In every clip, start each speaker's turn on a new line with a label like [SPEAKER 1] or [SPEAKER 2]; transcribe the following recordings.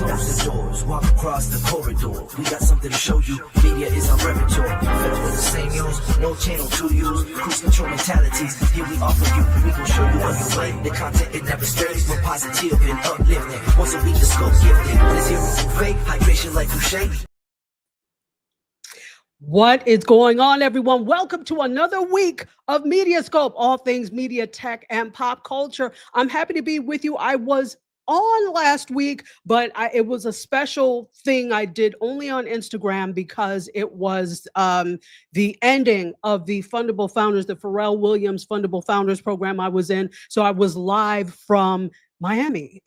[SPEAKER 1] Close the doors, walk across the corridor. We got something to show you. Media is our repertoire. Fed up with the same news, no channel to use. Cruise control mentalities. Here we offer you. We gon' show you on your way. The content it never stays. We're positive and uplifting. Once a week the scope gifted. There's zero from fake. Hydration like Boucher.
[SPEAKER 2] What is going on, everyone? Welcome to another week of Mediascope, all things media, tech, and pop culture. I'm happy to be with you. I was on last week, but it was a special thing I did only on Instagram because it was the ending of the Fundable Founders, the Pharrell Williams Fundable Founders program I was in. So I was live from Miami.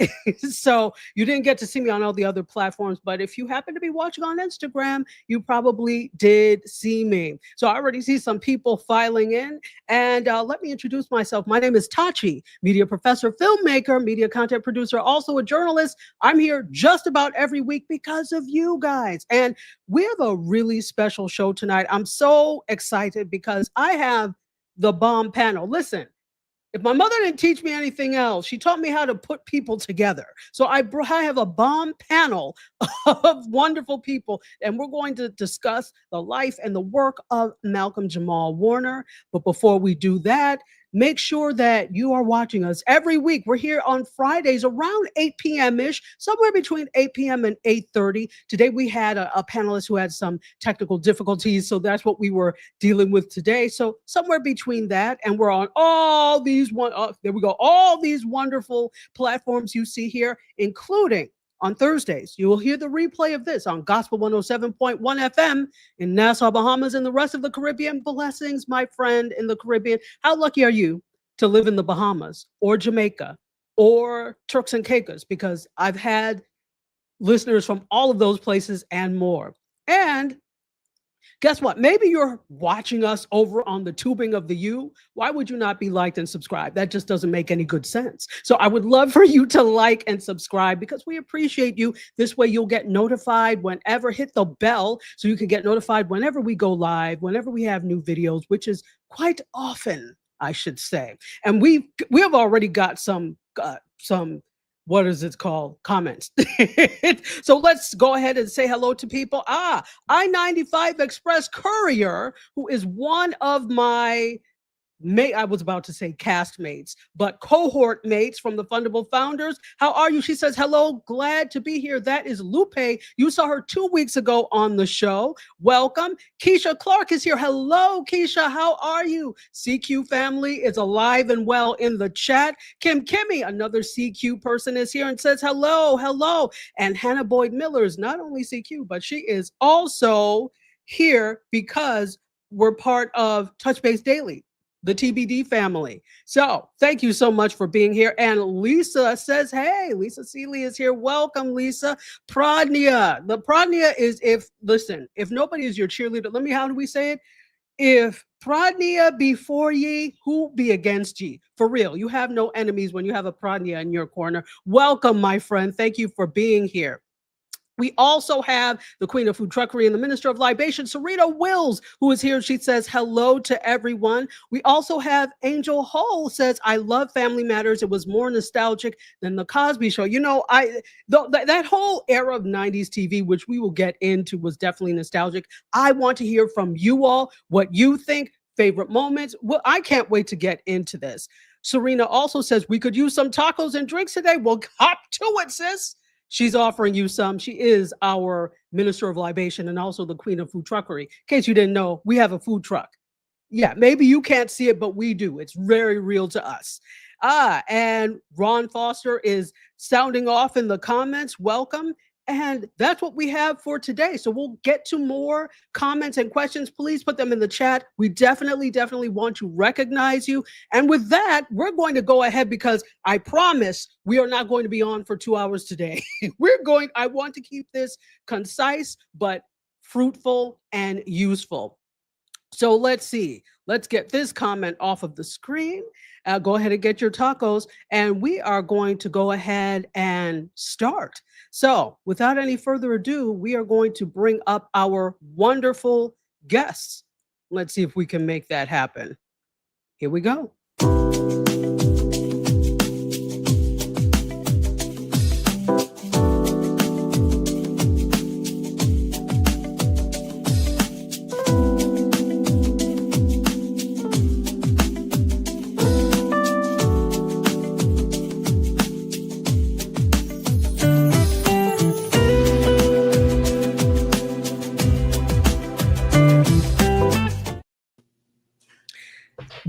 [SPEAKER 2] So you didn't get to see me on all the other platforms, but if you happen to be watching on Instagram, you probably did see me. So I already see some people filing in, and let me introduce myself. My name is Tachi, media professor, filmmaker, media content producer, also a journalist. I'm here just about every week because of you guys, and we have a really special show tonight. I'm so excited because I have the bomb panel. Listen, if my mother didn't teach me anything else, she taught me how to put people together. So I have a bomb panel of wonderful people, and we're going to discuss the life and the work of Malcolm-Jamal Warner. But before we do that, make sure that you are watching us every week. We're here on Fridays around 8 p.m.-ish, somewhere between 8 p.m. and 8:30. Today, we had a panelist who had some technical difficulties, so that's what we were dealing with today. So somewhere between that, and we're on all these all these wonderful platforms you see here, including on Thursdays. You will hear the replay of this on Gospel 107.1 FM in Nassau, Bahamas, and the rest of the Caribbean. Blessings, my friend in the Caribbean. How lucky are you to live in the Bahamas or Jamaica or Turks and Caicos? Because I've had listeners from all of those places and more. And guess what? Maybe you're watching us over on the tubing of the U. Why would you not be liked and subscribed? That just doesn't make any good sense. So I would love for you to like and subscribe because we appreciate you. This way you'll get notified whenever, hit the bell so you can get notified whenever we go live, whenever we have new videos, which is quite often, I should say. And we have already got some what is it called? Comments. So let's go ahead and say hello to people. I-95 Express Courier, who is one of my I was about to say castmates, but cohort mates from the Fundable Founders. How are you? She says, hello, glad to be here. That is Lupe. You saw her 2 weeks ago on the show. Welcome. Keisha Clark is here. Hello, Keisha. How are you? CQ family is alive and well in the chat. Kimmy, another CQ person, is here and says, hello, hello. And Hannah Boyd Miller is not only CQ, but she is also here because we're part of Touch Base Daily, the TBD family. So thank you so much for being here. And Lisa says, hey, Lisa Seeley is here. Welcome, Lisa. Pradnya. The Pradnya is if nobody is your cheerleader, how do we say it? If Pradnya be for ye, who be against ye? For real, you have no enemies when you have a Pradnya in your corner. Welcome, my friend. Thank you for being here. We also have the Queen of Food Truckery and the Minister of Libation, Serena Wills, who is here. She says hello to everyone. We also have Angel Hull says, I love Family Matters. It was more nostalgic than the Cosby Show. You know, that whole era of 90s TV, which we will get into, was definitely nostalgic. I want to hear from you all what you think, favorite moments. Well, I can't wait to get into this. Serena also says we could use some tacos and drinks today. Well, hop to it, sis. She's offering you some. She is our Minister of Libation and also the Queen of Food Truckery. In case you didn't know, we have a food truck. Yeah, maybe you can't see it, but we do. It's very real to us. And Ron Foster is sounding off in the comments. Welcome. And that's what we have for today. So we'll get to more comments and questions. Please put them in the chat. We definitely want to recognize you. And with that, we're going to go ahead because I promise we are not going to be on for 2 hours today. I want to keep this concise, but fruitful and useful. So let's see. Let's get this comment off of the screen. Go ahead and get your tacos, and we are going to go ahead and start. So without any further ado, we are going to bring up our wonderful guests. Let's see if we can make that happen. Here we go.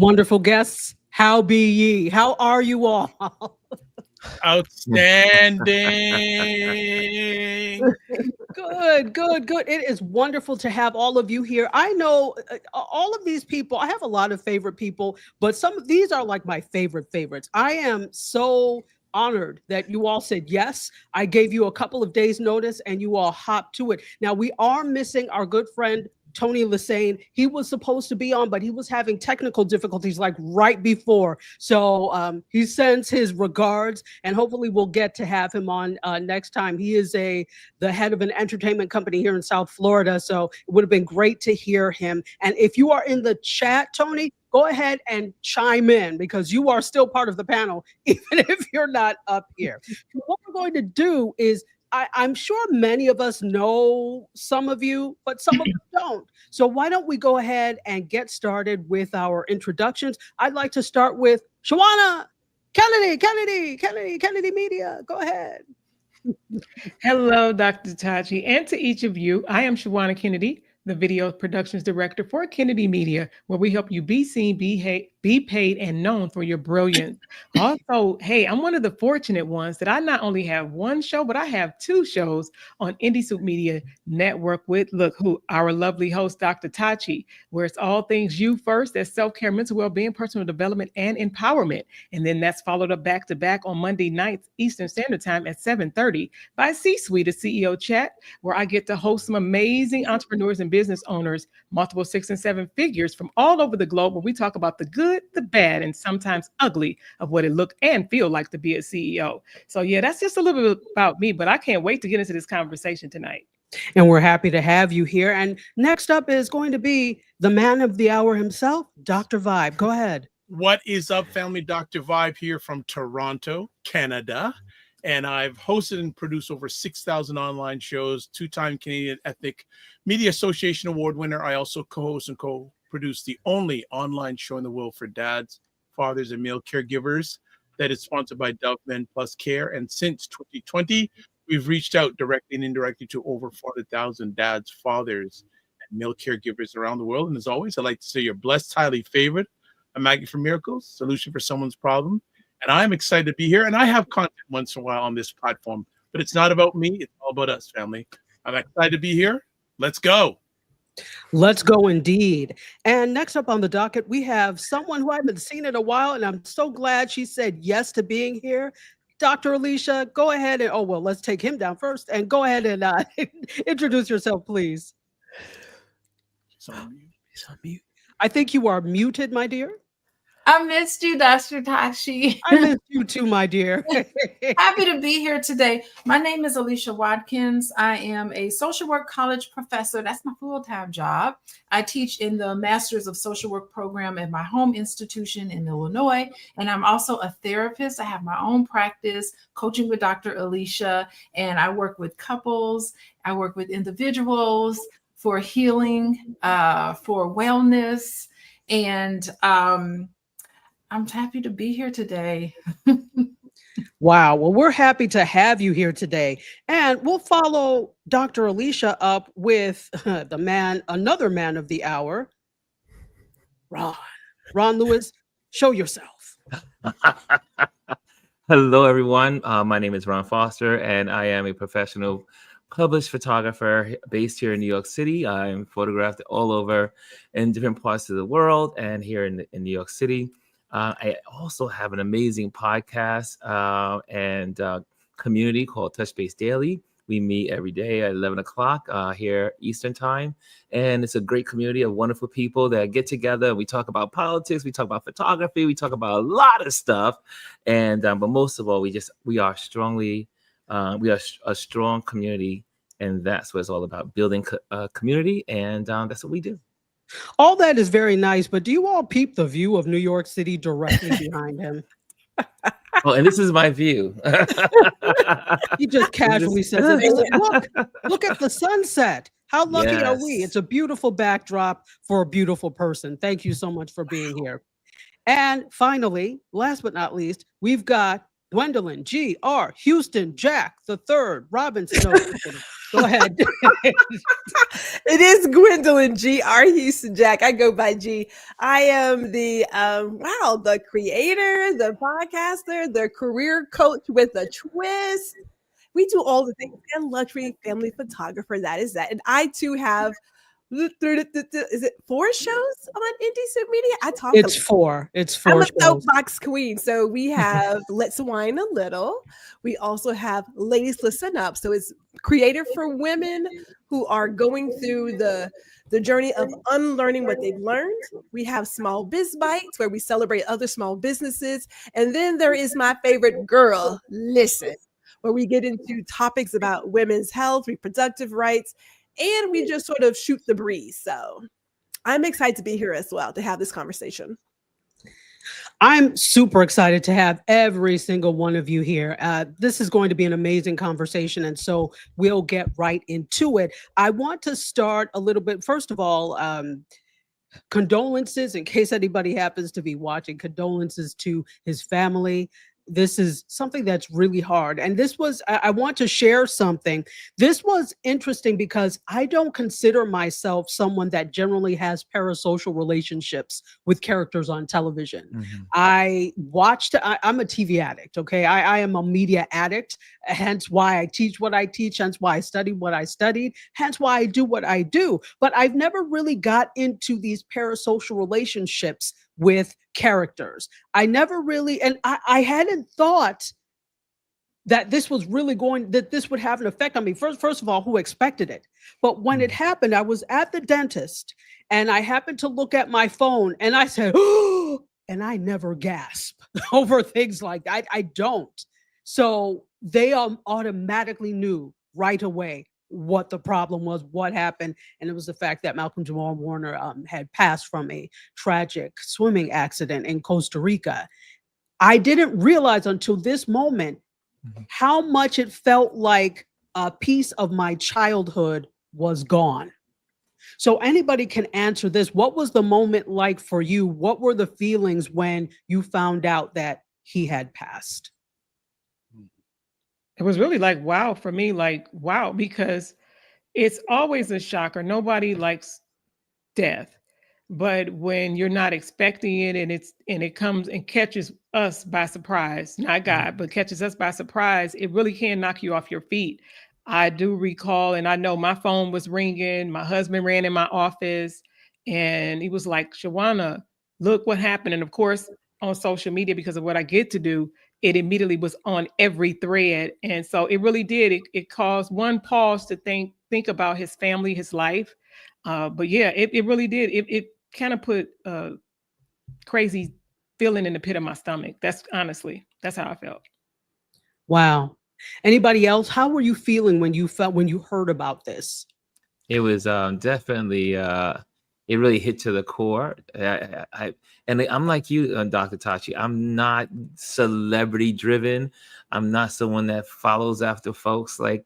[SPEAKER 2] Wonderful guests. How be ye? How are you all?
[SPEAKER 3] Outstanding.
[SPEAKER 2] Good, good, good. It is wonderful to have all of you here. I know all of these people, I have a lot of favorite people, but some of these are like my favorite favorites. I am so honored that you all said yes. I gave you a couple of days notice and you all hopped to it. Now we are missing our good friend Tony Lassane. He was supposed to be on, but he was having technical difficulties like right before. So he sends his regards, and hopefully we'll get to have him on next time. He is the head of an entertainment company here in South Florida, so it would have been great to hear him. And if you are in the chat, Tony, go ahead and chime in because you are still part of the panel, even if you're not up here. What we're going to do is I'm sure many of us know some of you, but some of us don't. So why don't we go ahead and get started with our introductions? I'd like to start with Shawana Kennedy Media. Go ahead.
[SPEAKER 4] Hello, Dr. Tachi, and to each of you. I am Shawana Kennedy, the Video Productions Director for Kennedy Media, where we help you be seen, be paid, and known for your brilliance. Also, hey, I'm one of the fortunate ones that I not only have one show, but I have two shows on Indie Soup Media Network with, our lovely host, Dr. Tachi, where it's all things you first, that's self-care, mental well-being, personal development, and empowerment. And then that's followed up back-to-back on Monday nights, Eastern Standard Time at 7:30 by C-Suite, a CEO Chat, where I get to host some amazing entrepreneurs and business owners, multiple 6 and 7 figures from all over the globe, where we talk about the good, the bad, and sometimes ugly of what it look and feel like to be a CEO. So yeah, that's just a little bit about me, but I can't wait to get into this conversation tonight.
[SPEAKER 2] And we're happy to have you here. And next up is going to be the man of the hour himself, Dr. Vibe. Go ahead.
[SPEAKER 3] What is up, family? Dr. Vibe here from Toronto, Canada. And I've hosted and produced over 6,000 online shows, 2-time Canadian Ethnic Media Association Award winner. I also co-host and co-produce the only online show in the world for dads, fathers, and male caregivers that is sponsored by Dove Men Plus Care. And since 2020, we've reached out directly and indirectly to over 400,000 dads, fathers, and male caregivers around the world. And as always, I'd like to say you're blessed, highly favored, a magnet for miracles, solution for someone's problem. And I'm excited to be here. And I have content once in a while on this platform, but it's not about me. It's all about us, family. I'm excited to be here. Let's go.
[SPEAKER 2] Let's go indeed. And next up on the docket, we have someone who I haven't seen in a while, and I'm so glad she said yes to being here. Dr. Alicia, go ahead and, let's take him down first and go ahead and introduce yourself, please.
[SPEAKER 3] He's on mute.
[SPEAKER 2] I think you are muted, my dear.
[SPEAKER 5] I missed you, Dr. Tachi.
[SPEAKER 2] I missed you too, my dear.
[SPEAKER 5] Happy to be here today. My name is Alicia Watkins. I am a social work college professor. That's my full-time job. I teach in the Masters of Social Work program at my home institution in Illinois. And I'm also a therapist. I have my own practice, coaching with Dr. Alicia. And I work with couples. I work with individuals for healing, for wellness. And I'm happy to be here today.
[SPEAKER 2] Wow. Well, we're happy to have you here today. And we'll follow Dr. Alicia up with another man of the hour, Ron Lewis. Show yourself.
[SPEAKER 6] Hello, everyone. My name is Ron Foster, and I am a professional published photographer based here in New York City. I'm photographed all over in different parts of the world and here in New York City. I also have an amazing podcast and community called Touch Base Daily. We meet every day at 11 o'clock here Eastern time. And it's a great community of wonderful people that get together. We talk about politics. We talk about photography. We talk about a lot of stuff. And but most of all, we are a strong community. And that's what it's all about, building a community. And that's what we do.
[SPEAKER 2] All that is very nice, but do you all peep the view of New York City directly behind him?
[SPEAKER 6] Oh, and this is my view.
[SPEAKER 2] He just casually says it. Look at the sunset. How lucky are we? It's a beautiful backdrop for a beautiful person. Thank you so much for being here. And finally, last but not least, we've got Gwendolyn G.R. Houston Jack the Third Robinson. No, just kidding. Go ahead.
[SPEAKER 7] It is Gwendolyn G.R. Houston Jack. I go by G. I am the the creator, the podcaster, the career coach with a twist. We do all the things, and luxury family photographer. That is that. And I too have, is it 4 shows on Indecent Media? I talk.
[SPEAKER 2] It's 4. It's 4
[SPEAKER 7] I'm a
[SPEAKER 2] shows.
[SPEAKER 7] soapbox queen. So we have Let's Wine a Little. We also have Ladies Listen Up. So it's creative for women who are going through the journey of unlearning what they've learned. We have Small Biz Bites, where we celebrate other small businesses. And then there is my favorite girl, Listen, where we get into topics about women's health, reproductive rights, and we just sort of shoot the breeze. So I'm excited to be here as well to have this conversation.
[SPEAKER 2] I'm super excited to have every single one of you here. This is going to be an amazing conversation, and so we'll get right into it. I want to start a little bit. First of all, condolences, in case anybody happens to be watching, condolences to his family. This is something that's really hard. And this was, I want to share something. This was interesting because I don't consider myself someone that generally has parasocial relationships with characters on television.
[SPEAKER 6] Mhm.
[SPEAKER 2] I'm a TV addict, okay? I am a media addict, hence why I teach what I teach, hence why I study what I studied, hence why I do what I do. But I've never really got into these parasocial relationships with characters. I never really, and I hadn't thought that this was really that this would have an effect on me. First of all, who expected it? But when it happened, I was at the dentist and I happened to look at my phone and I said, oh, and I never gasp over things like that. I don't. So they automatically knew right away what the problem was, what happened. And it was the fact that Malcolm-Jamal Warner had passed from a tragic swimming accident in Costa Rica. I didn't realize until this moment how much it felt like a piece of my childhood was gone. So anybody can answer this. What was the moment like for you? What were the feelings when you found out that he had passed?
[SPEAKER 4] It was really like, wow, for me, like, wow, because it's always a shocker. Nobody likes death. But when you're not expecting it and it comes and catches us by surprise, not God, but catches us by surprise, it really can knock you off your feet. I do recall, and I know my phone was ringing. My husband ran in my office and he was like, Shawana, look what happened. And of course, on social media, because of what I get to do, it immediately was on every thread. And so it really did. It caused one pause to think about his family, his life. But yeah, it really did. It kind of put a crazy feeling in the pit of my stomach. That's how I felt.
[SPEAKER 2] Wow. Anybody else? How were you feeling when you heard about this?
[SPEAKER 6] It was definitely it really hit to the core. I'm like you, Dr. Tachi. I'm not celebrity driven. I'm not someone that follows after folks like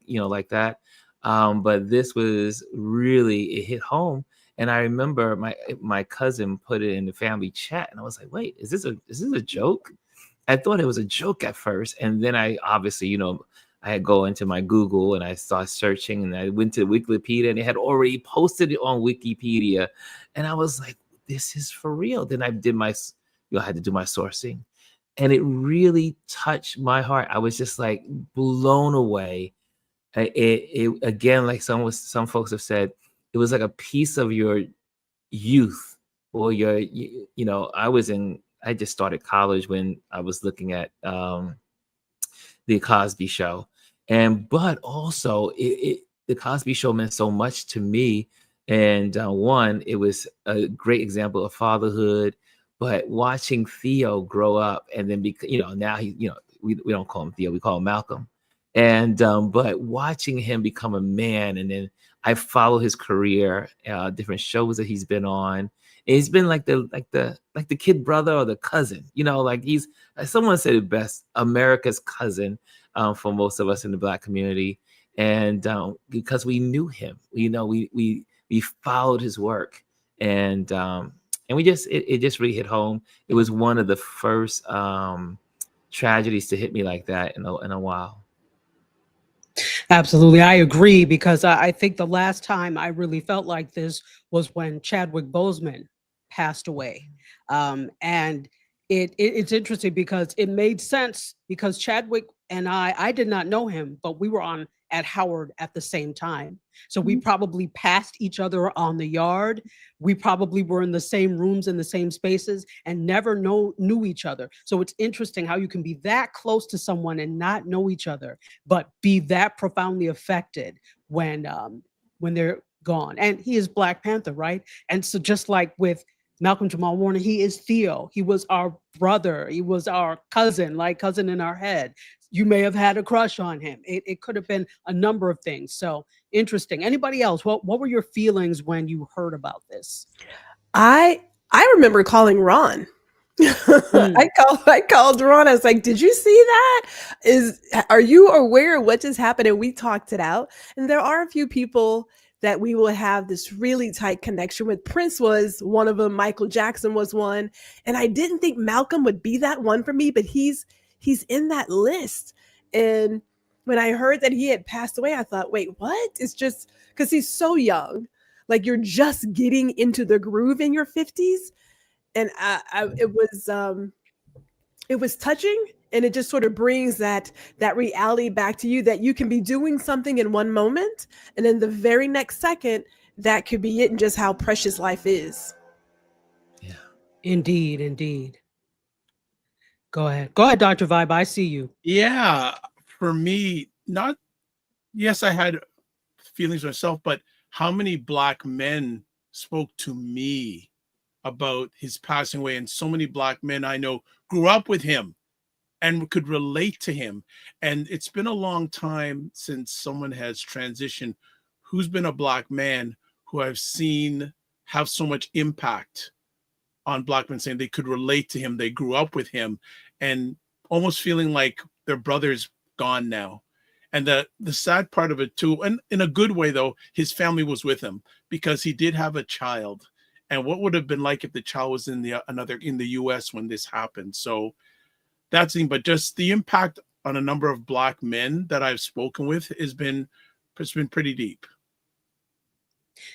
[SPEAKER 6] that. But this was really, it hit home. And I remember my cousin put it in the family chat, and I was like, "Wait, is this a joke?" I thought it was a joke at first, and then I obviously, I had go into my Google and I started searching, and I went to Wikipedia, and they had already posted it on Wikipedia, and I was like, "This is for real." Then I did I had to do my sourcing, and it really touched my heart. I was just like blown away. It again, like some folks have said, it was like a piece of your youth or I just started college when I was looking at the Cosby Show, but also the Cosby Show meant so much to me. And one, it was a great example of fatherhood, but watching Theo grow up, and then now we don't call him Theo, we call him Malcolm. And but watching him become a man, and then I follow his career, different shows that he's been on. And he's been like the kid brother or the cousin, like he's, someone said it best, America's cousin for most of us in the Black community. And because we knew him, we followed his work, and we just it just really hit home. It was one of the first tragedies to hit me like that in a while.
[SPEAKER 2] Absolutely. I agree because I think the last time I really felt like this was when Chadwick Boseman passed away. And it's interesting because it made sense because Chadwick and I did not know him, but we were on at Howard at the same time. So we probably passed each other on the yard. We probably were in the same rooms in the same spaces and never knew each other. So it's interesting how you can be that close to someone and not know each other, but be that profoundly affected when they're gone. And he is Black Panther, right? And so just like with Malcolm-Jamal Warner, he is Theo. He was our brother. He was our cousin, like cousin in our head. You may have had a crush on him. It could have been a number of things. So interesting. Anybody else? What were your feelings when you heard about this?
[SPEAKER 7] I remember calling Ron. I called Ron. I was like, "Did you see that? Are you aware of what just happened?" And we talked it out. And there are a few people that we will have this really tight connection with. Prince was one of them. Michael Jackson was one. And I didn't think Malcolm would be that one for me, but he's in that list. And when I heard that he had passed away, I thought, wait, what? It's just because he's so young. Like you're just getting into the groove in your 50s. And it was touching, and it just sort of brings that reality back to you that you can be doing something in one moment, and then the very next second, that could be it, and just how precious life is.
[SPEAKER 6] Yeah,
[SPEAKER 2] Indeed. Go ahead, Dr. Vibe. I see you.
[SPEAKER 3] Yeah, for me, yes, I had feelings myself, but how many Black men spoke to me about his passing away? And so many Black men I know grew up with him and could relate to him. And it's been a long time since someone has transitioned who's been a Black man who I've seen have so much impact on Black men, saying they could relate to him, they grew up with him, and almost feeling like their brother's gone now. And the sad part of it too, and in a good way though, his family was with him because he did have a child. And what would have been like if the child was in the US when this happened? So that's the thing, but just the impact on a number of Black men that I've spoken with it's been pretty deep.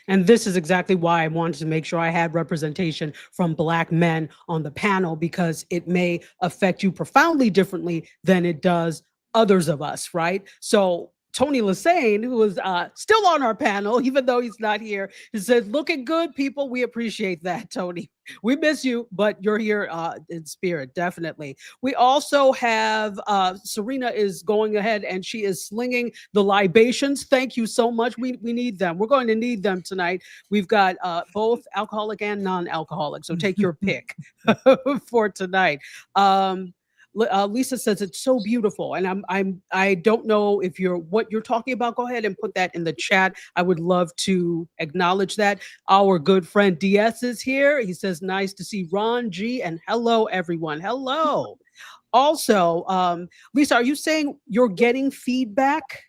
[SPEAKER 2] And this is exactly why I wanted to make sure I had representation from Black men on the panel, because it may affect you profoundly differently than it does others of us, right? So Tony Lassane, who is still on our panel, even though he's not here, he says, "Looking good, people. We appreciate that, Tony. We miss you, but you're here in spirit, definitely." We also have Serena is going ahead and she is slinging the libations. Thank you so much. We need them. We're going to need them tonight. We've got both alcoholic and non-alcoholic, so take your pick for tonight. Lisa says it's so beautiful, and I don't know if what you're talking about. Go ahead and put that in the chat. I would love to acknowledge that. Our good friend DS is here. He says nice to see Ron G, and hello everyone. Hello. Also, Lisa, are you saying you're getting feedback?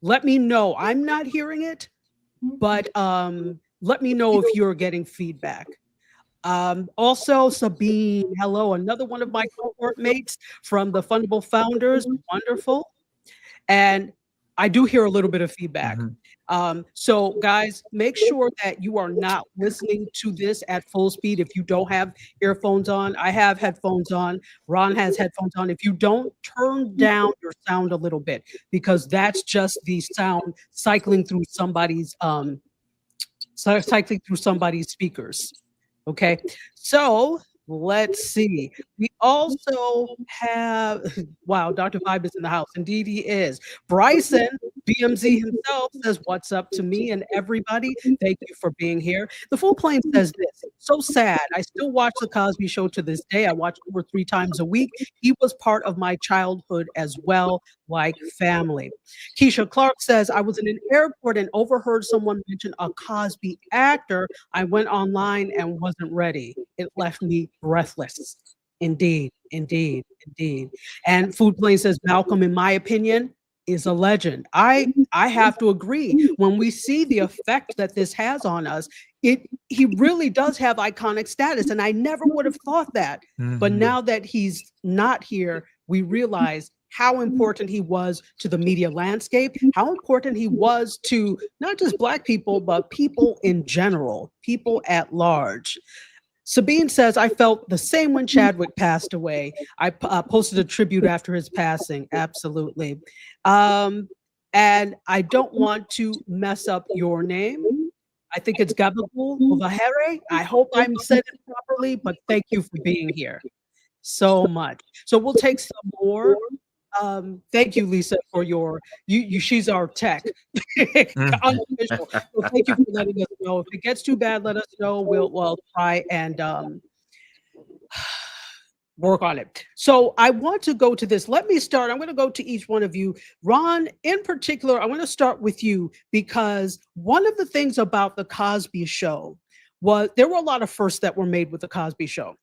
[SPEAKER 2] Let me know. I'm not hearing it, but let me know if you're getting feedback. Also, Sabine, hello, another one of my cohort mates from the Fundable Founders. Wonderful. And I do hear a little bit of feedback. So guys, make sure that you are not listening to this at full speed. If you don't have earphones on, I have headphones on, Ron has headphones on. If you don't, turn down your sound a little bit, because that's just the sound cycling through somebody's speakers. Okay, so let's see. We also have, wow, Dr. Vibe is in the house. Indeed, he is. Bryson, BMZ himself, says, "What's up to me and everybody? Thank you for being here." The Full Plane says this: "So sad. I still watch The Cosby Show to this day. I watch over 3 times a week. He was part of my childhood as well, like family." Keisha Clark says, "I was in an airport and overheard someone mention a Cosby actor. I went online and wasn't ready. It left me breathless." Indeed. And Food Plane says, "Malcolm, in my opinion, is a legend. I have to agree. When we see the effect that this has on us, he really does have iconic status, and I never would have thought that. But
[SPEAKER 6] Mhm.
[SPEAKER 2] now that he's not here, we realize how important he was to the media landscape, how important he was to not just Black people, but people in general, people at large. Sabine says, I felt the same when Chadwick passed away. I posted a tribute after his passing. Absolutely. And I don't want to mess up your name. I think it's Gabagul Ovahere. I hope I'm said it properly, but thank you for being here so much. So we'll take some more. Thank you, Lisa, for your she's our tech unofficial. So thank you for letting us know. If it gets too bad, let us know. We'll try and work on it. So I want to go to this. Let me start. I'm going to go to each one of you. Ron, in particular, I want to start with you because one of the things about the Cosby Show was there were a lot of firsts that were made with the Cosby Show.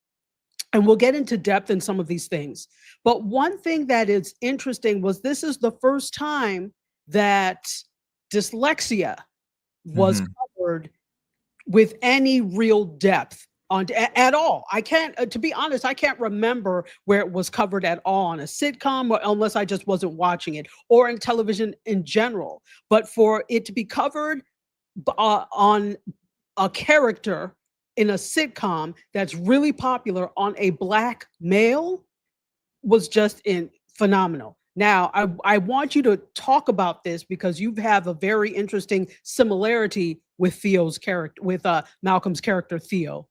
[SPEAKER 2] And we'll get into depth in some of these things. But one thing that is interesting was this is the first time that dyslexia was covered with any real depth at all. I can't, to be honest, I can't remember where it was covered at all on a sitcom, or unless I just wasn't watching it, or in television in general. But for it to be covered on a character in a sitcom that's really popular on a Black male was just phenomenal. Now, I want you to talk about this because you have a very interesting similarity with Theo's character, with Malcolm's character Theo.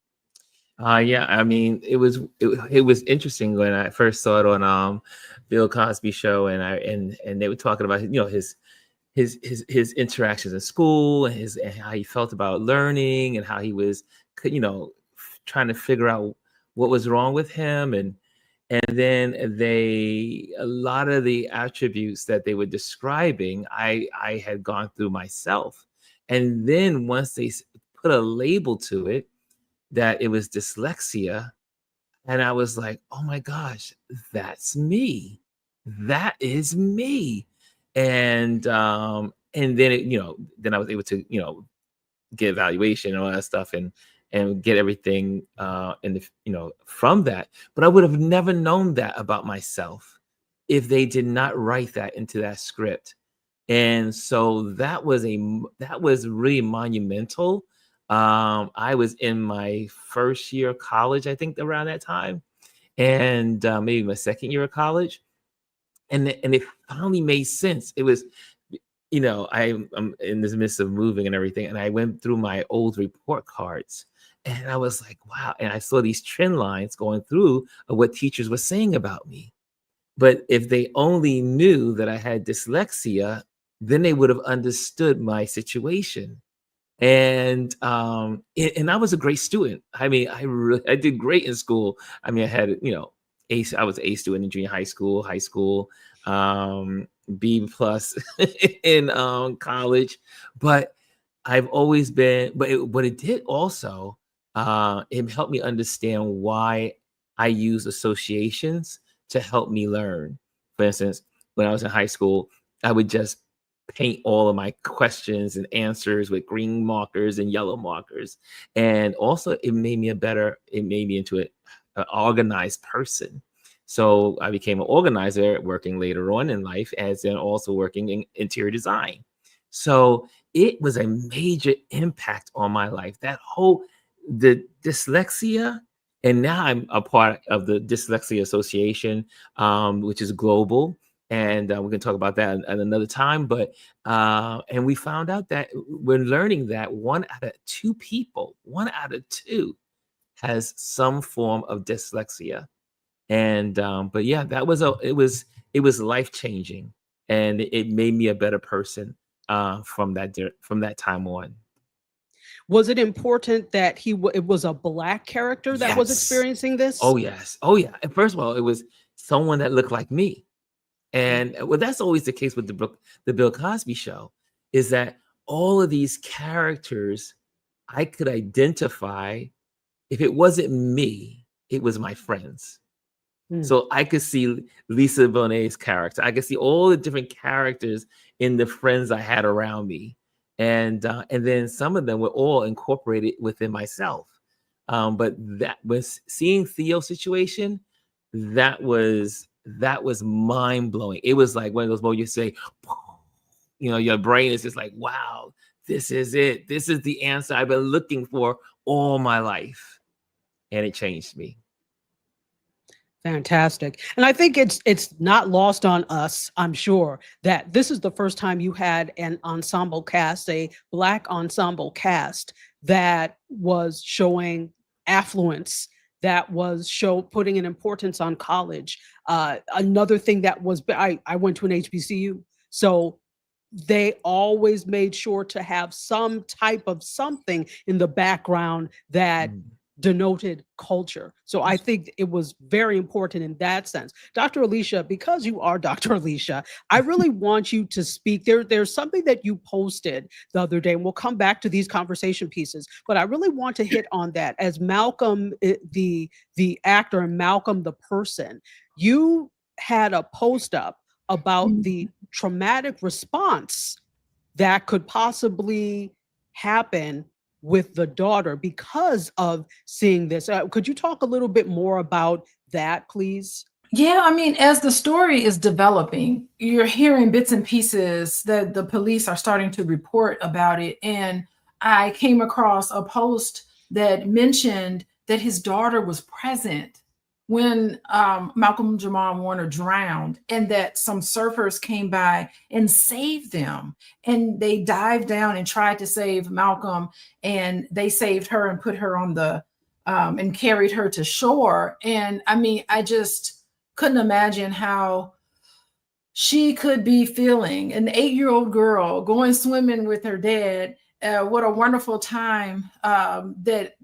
[SPEAKER 6] Yeah, I mean, it was interesting when I first saw it on Bill Cosby Show, and they were talking about his interactions in school and how he felt about learning and how he was trying to figure out what was wrong with him, and then a lot of the attributes that they were describing I had gone through myself, and then once they put a label to it that it was dyslexia, and I was like, oh my gosh, that's me, that is me. And then then I was able to get evaluation and all that stuff, and get everything from that. But I would have never known that about myself if they did not write that into that script. And so that was really monumental. I was in my first year of college, I think, around that time, and maybe my second year of college, and it finally made sense. It was, I'm in the midst of moving and everything, and I went through my old report cards, and I was like, wow. And I saw these trend lines going through of what teachers were saying about me. But if they only knew that I had dyslexia, then they would have understood my situation. And I was a great student. I mean, I did great in school. I mean, I had I was A student in junior high school, B plus in college. But I've always been. But what it did also, it helped me understand why I use associations to help me learn. For instance, when I was in high school, I would just paint all of my questions and answers with green markers and yellow markers. And also it made me into an organized person. So I became an organizer, working later on in life, as in also working in interior design. So it was a major impact on my life. The dyslexia, and now I'm a part of the Dyslexia Association, which is global. And we're going to talk about that at another time. But and we found out that we're learning that 1 out of 2 people, 1 out of 2, has some form of dyslexia. And but yeah, it was life changing, and it made me a better person from that time on.
[SPEAKER 2] Was it important that it was a Black character that was experiencing this?
[SPEAKER 6] Oh yes, oh yeah. And first of all, it was someone that looked like me. And well, that's always the case with the Bill Cosby Show, is that all of these characters I could identify. If it wasn't me, it was my friends. So I could see Lisa Bonet's character. I could see all the different characters in the friends I had around me. And then some of them were all incorporated within myself. But that was seeing Theo's situation, that was mind blowing. It was like one of those moments you say, you know, your brain is just like, wow, this is it. This is the answer I've been looking for all my life. And it changed me.
[SPEAKER 2] Fantastic. And I think it's not lost on us, I'm sure, that this is the first time you had an ensemble cast, a Black ensemble cast that was showing affluence, that was putting an importance on college. Another thing that was, I went to an HBCU, so they always made sure to have some type of something in the background that denoted culture. So I think it was very important in that sense. Dr. Alicia, because you are Dr. Alicia, I really want you to speak. There's something that you posted the other day, and we'll come back to these conversation pieces, but I really want to hit on that. As Malcolm, the actor, and Malcolm, the person, you had a post up about the traumatic response that could possibly happen with the daughter because of seeing this. Could you talk a little bit more about that, please?
[SPEAKER 5] Yeah, I mean, as the story is developing, you're hearing bits and pieces that the police are starting to report about it. And I came across a post that mentioned that his daughter was present when Malcolm-Jamal Warner drowned, and that some surfers came by and saved them. And they dived down and tried to save Malcolm, and they saved her and put her on the, and carried her to shore. And I mean, I just couldn't imagine how she could be feeling. An 8-year-old girl going swimming with her dad. What a wonderful time that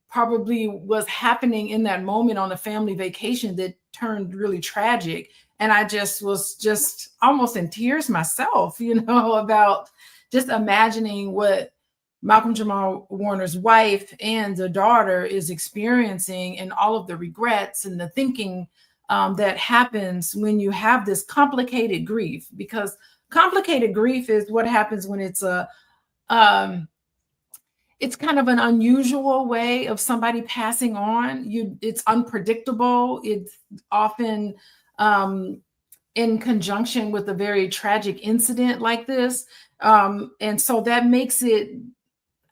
[SPEAKER 5] probably was happening in that moment on a family vacation that turned really tragic. And I was almost in tears myself, you know, about just imagining what Malcolm-Jamal Warner's wife and the daughter is experiencing, and all of the regrets and the thinking that happens when you have this complicated grief. Because complicated grief is what happens when it's it's kind of an unusual way of somebody passing on. It's unpredictable. It's often in conjunction with a very tragic incident like this. And so that makes it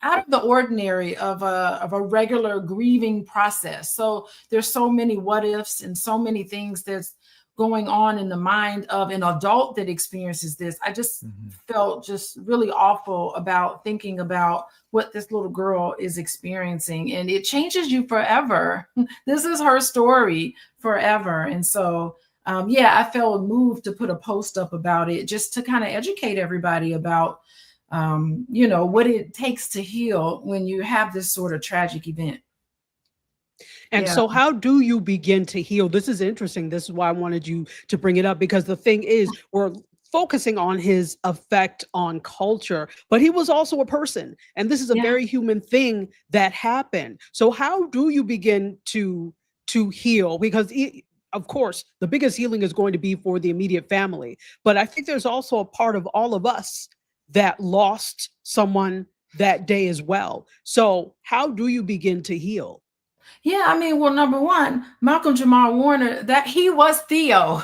[SPEAKER 5] out of the ordinary of a regular grieving process. So there's so many what ifs and so many things that's going on in the mind of an adult that experiences this. I just felt just really awful about thinking about what this little girl is experiencing, and it changes you forever. This is her story forever. And so, yeah, I felt moved to put a post up about it, just to kind of educate everybody about, you know, what it takes to heal when you have this sort of tragic event.
[SPEAKER 2] And so how do you begin to heal? This is interesting. This is why I wanted you to bring it up, because the thing is, we're focusing on his effect on culture, but he was also a person. And this is a very human thing that happened. So how do you begin to heal? Because of course, the biggest healing is going to be for the immediate family. But I think there's also a part of all of us that lost someone that day as well. So how do you begin to heal?
[SPEAKER 5] Yeah, I mean, well, number one, Malcolm-Jamal Warner, that he was Theo.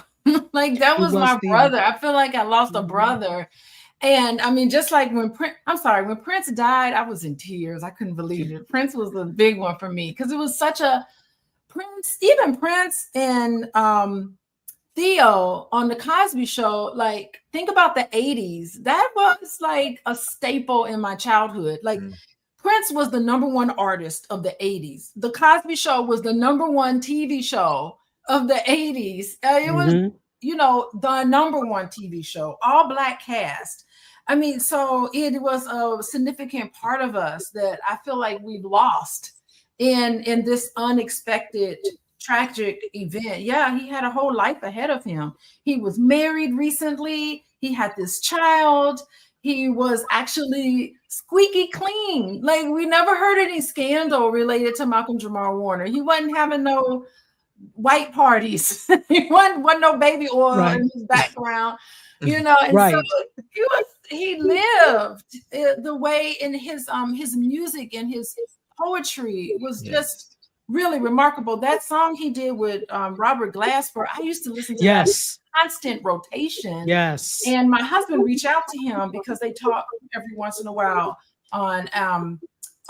[SPEAKER 5] Like, that was my brother. I feel like I lost a brother. And I mean, just like when Prince died, I was in tears. I couldn't believe it. Prince was a big one for me, because it was such a even Prince and Theo on the Cosby Show. Like, think about the 80s. That was like a staple in my childhood. Like, Prince was the #1 artist of the 80s. The Cosby Show was the #1 TV show of the 80s. It was, you know, the #1 TV show, all Black cast. I mean, so it was a significant part of us that I feel like we've lost in this unexpected, tragic event. Yeah, he had a whole life ahead of him. He was married recently. He had this child. He was actually squeaky clean. Like, we never heard any scandal related to Malcolm-Jamal Warner. He wasn't having no white parties. He wasn't no baby oil in his background, you know. And so he lived the way in his music and his poetry was just really remarkable. That song he did with Robert Glasper, I used to listen to that constant rotation.
[SPEAKER 2] Yes.
[SPEAKER 5] And my husband reached out to him because they talk every once in a while on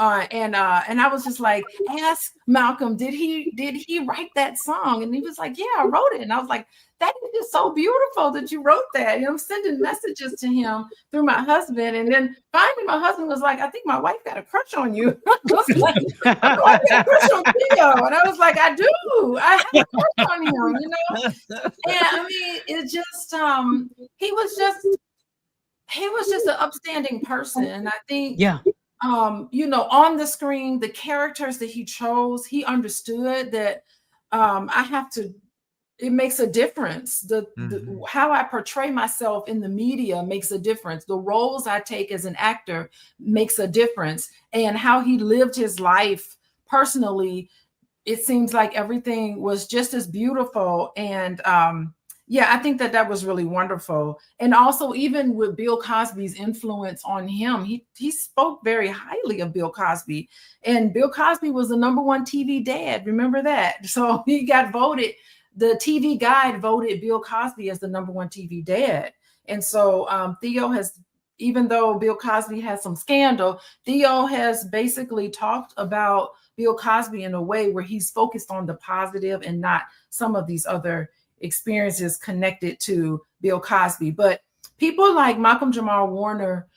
[SPEAKER 5] and I was just like, ask Malcolm, did he write that song? And he was like, yeah, I wrote it. And I was like, that is just so beautiful that you wrote that. And I'm sending messages to him through my husband. And then finally my husband was like, I think my wife got a crush on you. I was like, I got a crush on Theo. And I was like, I do. I have a crush on him, you know? And I mean, it just he was just an upstanding person. And I think you know, on the screen, the characters that he chose, he understood that it makes a difference. The how I portray myself in the media makes a difference. The roles I take as an actor makes a difference. And how he lived his life personally, it seems like everything was just as beautiful. And yeah, I think that was really wonderful. And also, even with Bill Cosby's influence on him, he spoke very highly of Bill Cosby. And Bill Cosby was the #1 TV dad. Remember that? So he got voted. The TV Guide voted Bill Cosby as the #1 TV dad. And so Theo has, even though Bill Cosby has some scandal, Theo has basically talked about Bill Cosby in a way where he's focused on the positive and not some of these other experiences connected to Bill Cosby. But people like Malcolm-Jamal Warner,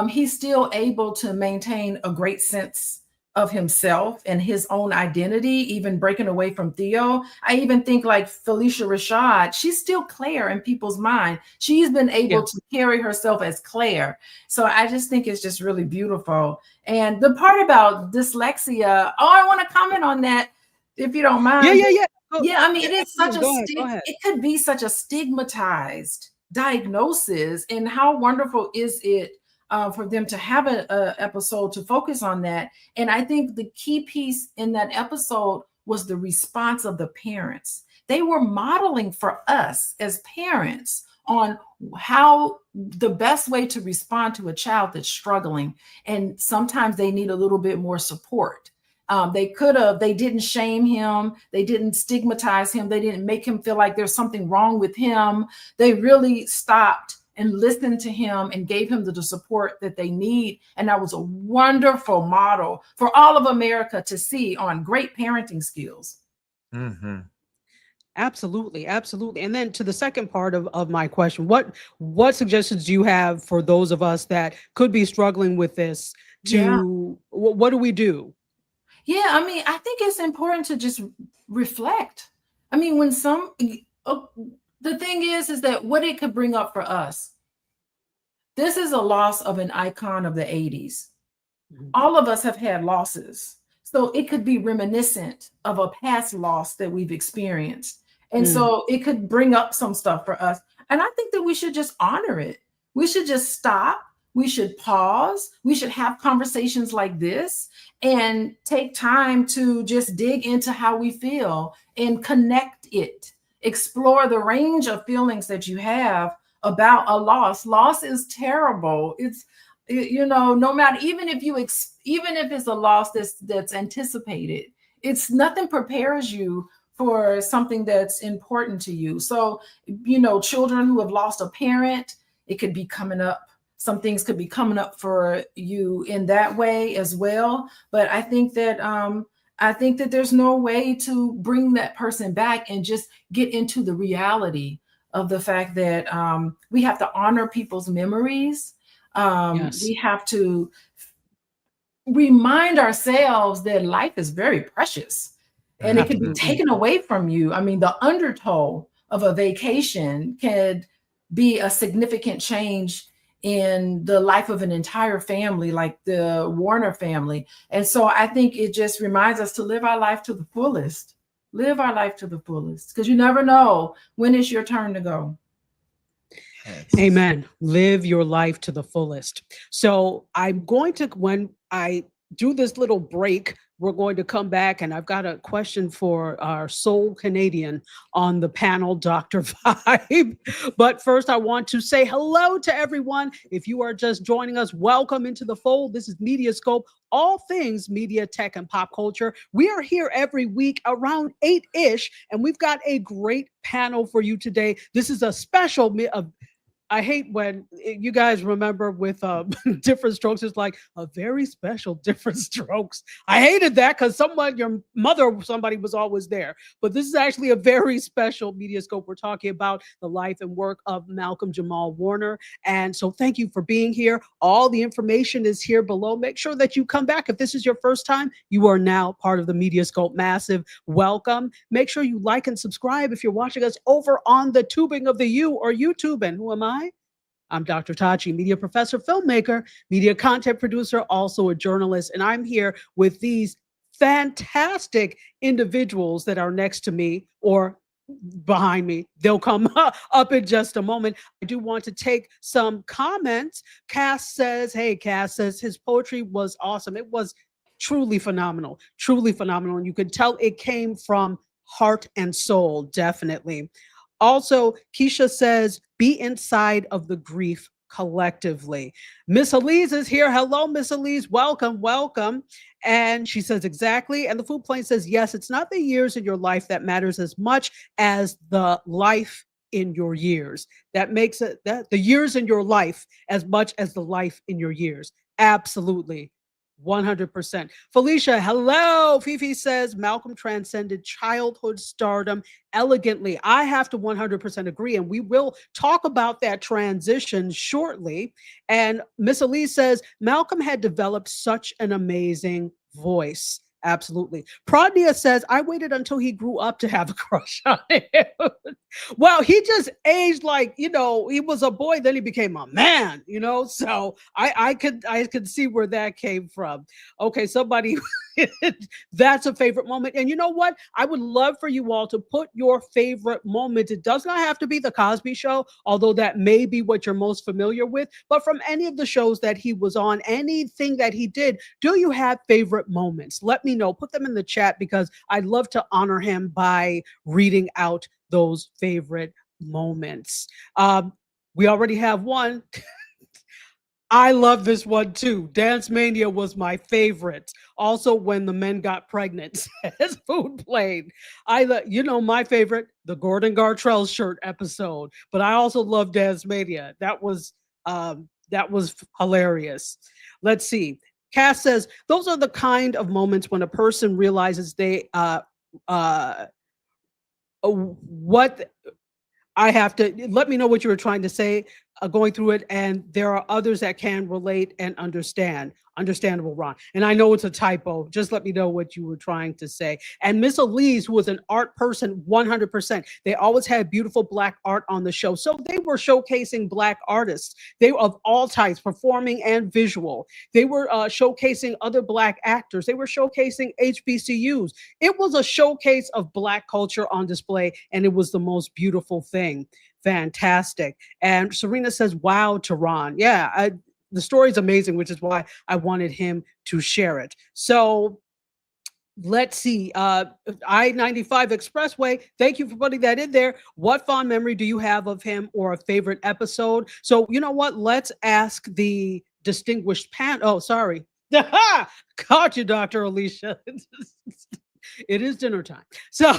[SPEAKER 5] he's still able to maintain a great sense of himself and his own identity, even breaking away from Theo. I even think like Felicia Rashad, she's still Claire in people's mind. She's been able to carry herself as Claire. So I just think it's just really beautiful. And the part about dyslexia, I want to comment on that if you don't mind. Yeah, I mean, it is such it could be such a stigmatized diagnosis. And how wonderful is it for them to have an episode to focus on that? And I think the key piece in that episode was the response of the parents. They were modeling for us as parents on how the best way to respond to a child that's struggling. And sometimes they need a little bit more support. They didn't shame him. They didn't stigmatize him. They didn't make him feel like there's something wrong with him. They really stopped and listened to him and gave him the support that they need. And that was a wonderful model for all of America to see on great parenting skills.
[SPEAKER 2] Absolutely. Absolutely. And then to the second part of my question, what suggestions do you have for those of us that could be struggling with this what do we do?
[SPEAKER 5] Yeah, I mean, I think it's important to just reflect. I mean, when the thing is that what it could bring up for us, this is a loss of an icon of the 80s. All of us have had losses. So it could be reminiscent of a past loss that we've experienced. And so it could bring up some stuff for us. And I think that we should just honor it. We should just stop. We should pause. We should have conversations like this and take time to just dig into how we feel and connect it. Explore the range of feelings that you have about a loss. Loss is terrible. It's, you know, no matter, even if it's a loss that's anticipated, it's nothing prepares you for something that's important to you. So, you know, children who have lost a parent, it could be coming up. Some things could be coming up for you in that way as well. But I think that there's no way to bring that person back and just get into the reality of the fact that we have to honor people's memories. We have to remind ourselves that life is very precious and it can be taken away from you. I mean, the undertow of a vacation could be a significant change in the life of an entire family, like the Warner family. And so I think it just reminds us to live our life to the fullest. Live our life to the fullest, because you never know when it's your turn to go.
[SPEAKER 2] Amen. Live your life to the fullest. So I'm going to, when I do this little break. We're going to come back, and I've got a question for our soul Canadian on the panel, Dr. Vibe. But first, I want to say hello to everyone. If you are just joining us, welcome into the fold. This is Mediascope, all things media, tech, and pop culture. We are here every week around 8-ish, and we've got a great panel for you today. This is a special I hate when you guys remember with different strokes. It's like a very special different strokes. I hated that because your mother or somebody was always there. But this is actually a very special Mediascope. We're talking about the life and work of Malcolm-Jamal Warner. And so thank you for being here. All the information is here below. Make sure that you come back. If this is your first time, you are now part of the Mediascope Massive. Welcome. Make sure you like and subscribe if you're watching us over on the tubing of the U or YouTubing. Who am I? I'm Dr. Tachi, media professor, filmmaker, media content producer, also a journalist. And I'm here with these fantastic individuals that are next to me or behind me. They'll come up in just a moment. I do want to take some comments. Cass says his poetry was awesome. It was truly phenomenal. And you could tell it came from heart and soul, definitely. Also, Keisha says, be inside of the grief collectively. Miss Elise is here. Hello, Miss Elise. Welcome. And she says, exactly. And the food plane says, yes, it's not the years in your life that matters as much as the life in your years. That makes it that the years in your life as much as the life in your years. Absolutely. 100%. Felicia, hello. Fifi says Malcolm transcended childhood stardom elegantly. I have to 100% agree, and we will talk about that transition shortly. And Miss Elise says Malcolm had developed such an amazing voice. Absolutely. Prodnia says, I waited until he grew up to have a crush on him. Well, he just aged like, he was a boy, then he became a man, so I could see where that came from. Okay, somebody, that's a favorite moment. And you know what? I would love for you all to put your favorite moment. It does not have to be the Cosby Show, although that may be what you're most familiar with, but from any of the shows that he was on, anything that he did, do you have favorite moments? Let me know. Put them in the chat because I'd love to honor him by reading out those favorite moments. We already have one. I love this one too. Dance Mania was my favorite. Also, when the men got pregnant, as food played. My favorite, the Gordon Gartrell shirt episode. But I also love Dance Mania. That was hilarious. Let's see. Cass says those are the kind of moments when a person realizes they what I have to let me know what you were trying to say going through it. And there are others that can relate and understand. Understandable, Ron. And I know it's a typo. Just let me know what you were trying to say. And Miss Elise, who was an art person, 100%. They always had beautiful Black art on the show. So they were showcasing Black artists. They were of all types, performing and visual. They were showcasing other Black actors. They were showcasing HBCUs. It was a showcase of Black culture on display, and it was the most beautiful thing. Fantastic. And Serena says, wow, to Ron. Yeah, the story is amazing, which is why I wanted him to share it. So let's see. I-95 Expressway. Thank you for putting that in there. What fond memory do you have of him or a favorite episode? So you know what? Let's ask the distinguished panel. Oh, sorry. Caught you, Dr. Alicia. It is dinner time. So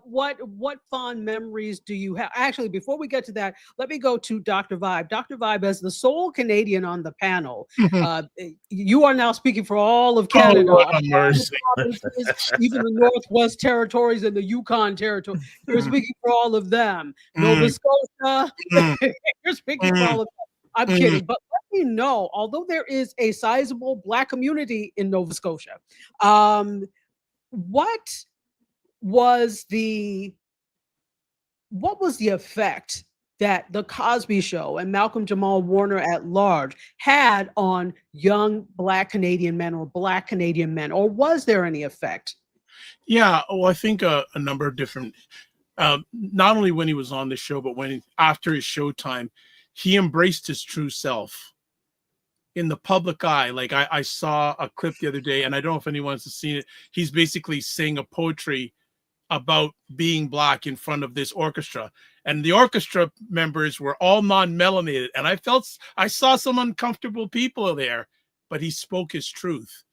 [SPEAKER 2] what fond memories do you have? Actually, before we get to that, let me go to Dr. Vibe. Dr. Vibe, as the sole Canadian on the panel, you are now speaking for all of Canada.
[SPEAKER 3] Oh, mercy.
[SPEAKER 2] Even the Northwest Territories and the Yukon Territory. You're speaking for all of them. Nova Scotia. You're speaking for all of them. I'm kidding, but let me know, although there is a sizable Black community in Nova Scotia, what was the effect that the Cosby Show and Malcolm-Jamal Warner at large had on young Black Canadian men or Black Canadian men, or was there any effect?
[SPEAKER 3] Yeah, well, I think a number of different, not only when he was on the show, but after his showtime, he embraced his true self. in the public eye. Like I saw a clip the other day, and I don't know if anyone's seen it. He's basically saying a poetry about being Black in front of this orchestra, and the orchestra members were all non-melanated, and I saw some uncomfortable people there, but he spoke his truth.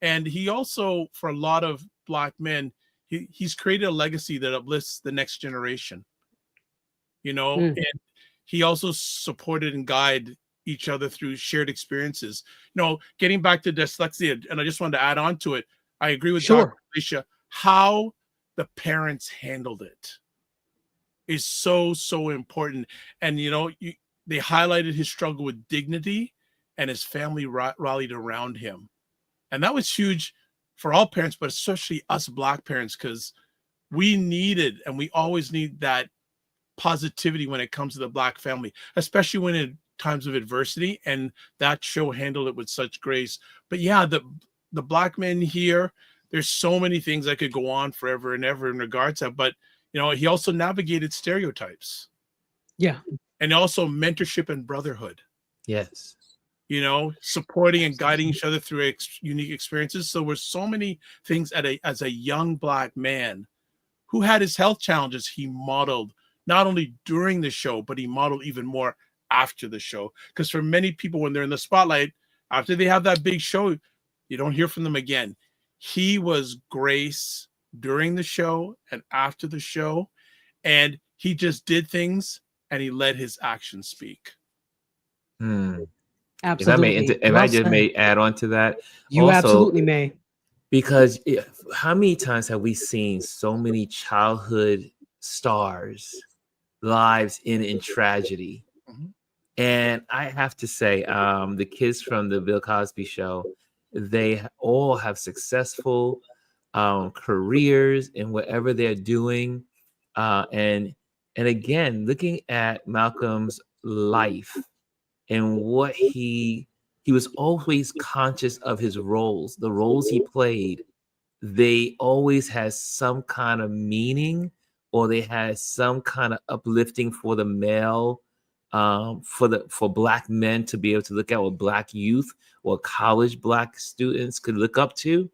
[SPEAKER 3] And he also, for a lot of Black men, he's created a legacy that uplifts the next generation, and he also supported and guided each other through shared experiences. Getting back to dyslexia, and I just wanted to add on to it, I agree with Dr. Alicia, how the parents handled it is so important. And they highlighted his struggle with dignity, and his family rallied around him, and that was huge for all parents, but especially us Black parents, because we needed, and we always need, that positivity when it comes to the Black family, especially when in times of adversity, and that show handled it with such grace. But yeah, the Black men here, there's so many things I could go on forever and ever in regards to, but he also navigated stereotypes.
[SPEAKER 2] Yeah.
[SPEAKER 3] And also mentorship and brotherhood.
[SPEAKER 6] Yes.
[SPEAKER 3] Supporting and guiding each other through unique experiences. So there's so many things as a young Black man who had his health challenges, he modeled not only during the show, but he modeled even more after the show. Because for many people, when they're in the spotlight, after they have that big show, you don't hear from them again. He was grace during the show and after the show, and he just did things and he let his actions speak.
[SPEAKER 2] Absolutely.
[SPEAKER 6] If I just may add on to that,
[SPEAKER 2] you also, absolutely may.
[SPEAKER 6] Because how many times have we seen so many childhood stars' lives in tragedy? And I have to say, the kids from the Bill Cosby show, they all have successful careers in whatever they're doing. And again, looking at Malcolm's life and what he was always conscious of his roles, the roles he played, they always had some kind of meaning, or they had some kind of uplifting for the male, for Black men to be able to look at, what Black youth or college Black students could look up to.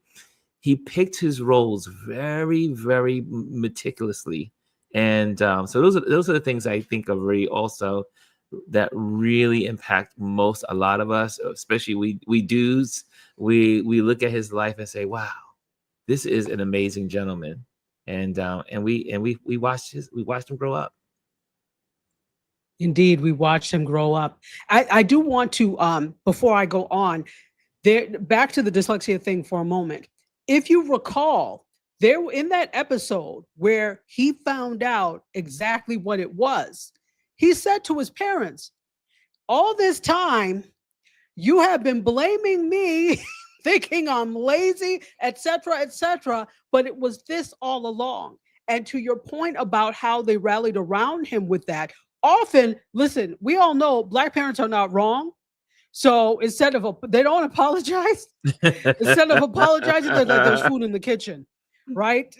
[SPEAKER 6] He picked his roles very, very meticulously. And so those are the things I think of really also that really impact a lot of us, especially we dudes. We look at his life and say, wow, this is an amazing gentleman. And we watched him grow up.
[SPEAKER 2] Indeed, we watched him grow up. I do want to, before I go on, back to the dyslexia thing for a moment. If you recall, there in that episode where he found out exactly what it was, he said to his parents, all this time, you have been blaming me, thinking I'm lazy, etc., but it was this all along. And to your point about how they rallied around him with that, often, listen, we all know Black parents are not wrong. So instead of, they don't apologize. Instead of apologizing, they're like, there's food in the kitchen, right?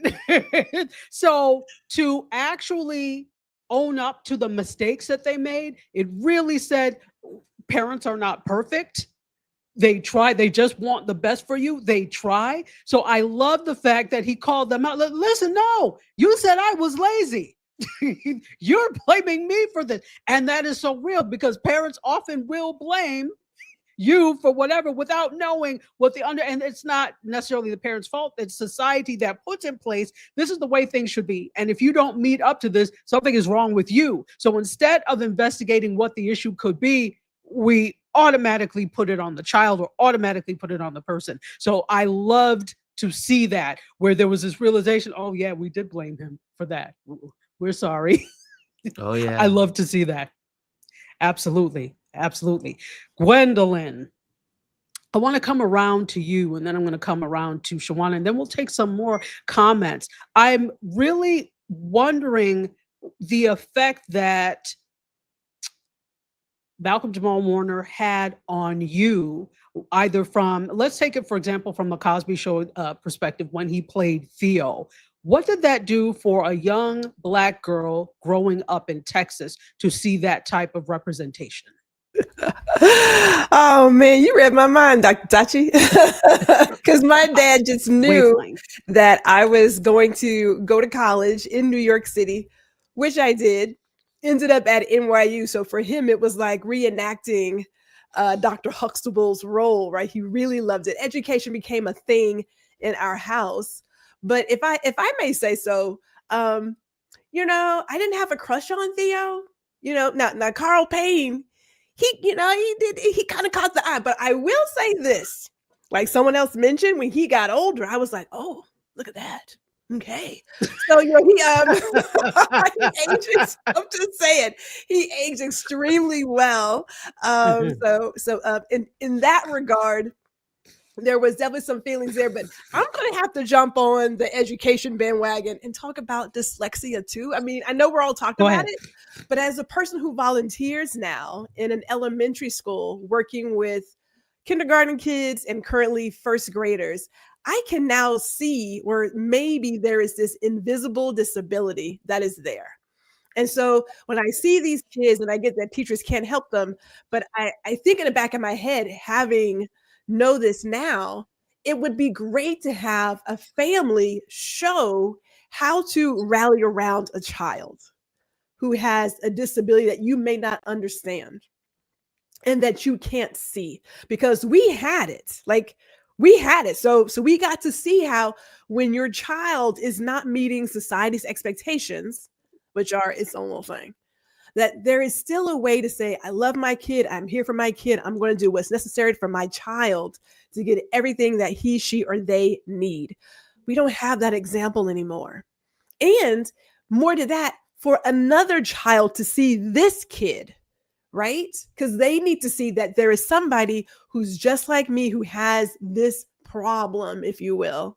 [SPEAKER 2] So to actually own up to the mistakes that they made, it really said parents are not perfect. They try, they just want the best for you. They try. So I love the fact that he called them out. Listen, no, you said I was lazy. You're blaming me for this. And that is so real, because parents often will blame you for whatever without knowing what and it's not necessarily the parents' fault. It's society that puts in place, this is the way things should be. And if you don't meet up to this, something is wrong with you. So instead of investigating what the issue could be, we automatically put it on the child or automatically put it on the person. So I loved to see that, where there was this realization, oh yeah, we did blame him for that. We're sorry.
[SPEAKER 6] Oh yeah.
[SPEAKER 2] I love to see that. Absolutely. Absolutely. Gwendolyn, I want to come around to you, and then I'm going to come around to Shawana, and then we'll take some more comments. I'm really wondering the effect that Malcolm-Jamal Warner had on you, either from, let's take it, for example, from the Cosby Show perspective, when he played Theo. What did that do for a young Black girl growing up in Texas to see that type of representation?
[SPEAKER 7] Oh man, you read my mind, Dr. Tachi. Because my dad just knew
[SPEAKER 2] Wavelength.
[SPEAKER 7] that I was going to go to college in New York City, which I did. Ended up at NYU. So for him, it was like reenacting Dr. Huxtable's role, right? He really loved it. Education became a thing in our house. But if I may say so, you know, I didn't have a crush on Theo. You know, now Carl Payne, he kind of caught the eye. But I will say this, like someone else mentioned, when he got older, I was like, oh, look at that. Okay. So, you know, he ages, I'm just saying, he aged extremely well. In that regard, there was definitely some feelings there, but I'm going to have to jump on the education bandwagon and talk about dyslexia too. I mean, I know we're all talking
[SPEAKER 2] Go
[SPEAKER 7] about
[SPEAKER 2] ahead.
[SPEAKER 7] it, but as a person who volunteers now in an elementary school working with kindergarten kids and currently first graders, I can now see where maybe there is this invisible disability that is there. And so when I see these kids and I get that teachers can't help them, but I think in the back of my head, having know this now, it would be great to have a family show how to rally around a child who has a disability that you may not understand and that you can't see, because we had it. Like we had it. So we got to see how when your child is not meeting society's expectations, which are its own little thing, that there is still a way to say, I love my kid. I'm here for my kid. I'm going to do what's necessary for my child to get everything that he, she, or they need. We don't have that example anymore. And more to that, for another child to see this kid, right? Because they need to see that there is somebody who's just like me, who has this problem, if you will,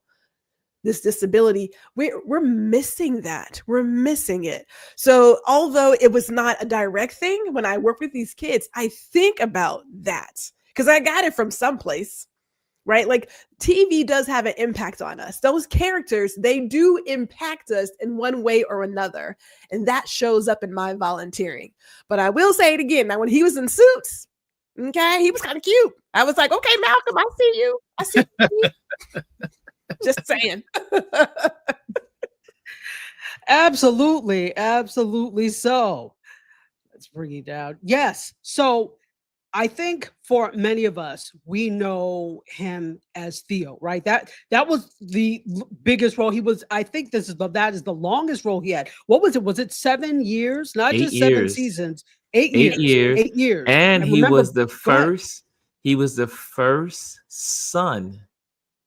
[SPEAKER 7] this disability. We're missing that. We're missing it. So although it was not a direct thing, when I work with these kids, I think about that because I got it from someplace, right? Like TV does have an impact on us. Those characters, they do impact us in one way or another. And that shows up in my volunteering. But I will say it again. Now, when he was in Suits, okay, he was kind of cute. I was like, okay, Malcolm, I see you. I see you. Just saying.
[SPEAKER 2] Absolutely. Absolutely so. Let's bring you down. Yes. So I think for many of us, we know him as Theo, right? That was the biggest role. He was, I think that is the longest role he had. What was it? Was it 7 years? Not
[SPEAKER 6] 8
[SPEAKER 2] just 7
[SPEAKER 6] years.
[SPEAKER 2] seasons.
[SPEAKER 6] 8 years.
[SPEAKER 2] 8 years.
[SPEAKER 6] And he
[SPEAKER 2] remember,
[SPEAKER 6] was the
[SPEAKER 2] go ahead.
[SPEAKER 6] first. He was the first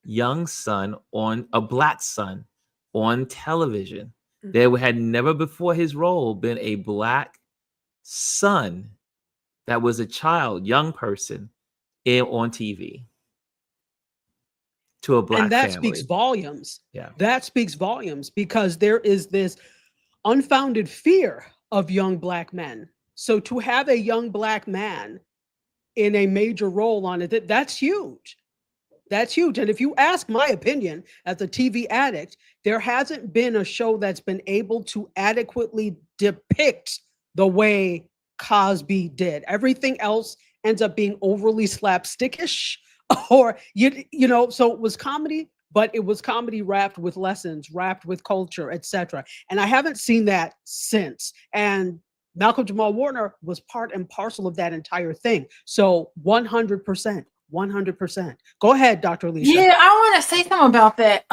[SPEAKER 6] young son, on a black son on television. There had never before his role been a black son that was a child, young person on TV to a black
[SPEAKER 2] And that
[SPEAKER 6] family.
[SPEAKER 2] speaks volumes.
[SPEAKER 6] Yeah.
[SPEAKER 2] That speaks volumes because there is this unfounded fear of young black men. So to have a young black man in a major role on it, that's huge. That's huge. And if you ask my opinion as a TV addict, there hasn't been a show that's been able to adequately depict the way Cosby did. Everything else ends up being overly slapstickish, or you know, so it was comedy, but it was comedy wrapped with lessons, wrapped with culture, etc. And I haven't seen that since. And Malcolm-Jamal Warner was part and parcel of that entire thing. So 100%. 100%. Go ahead, Dr. Alicia.
[SPEAKER 5] Yeah, I want to say something about that.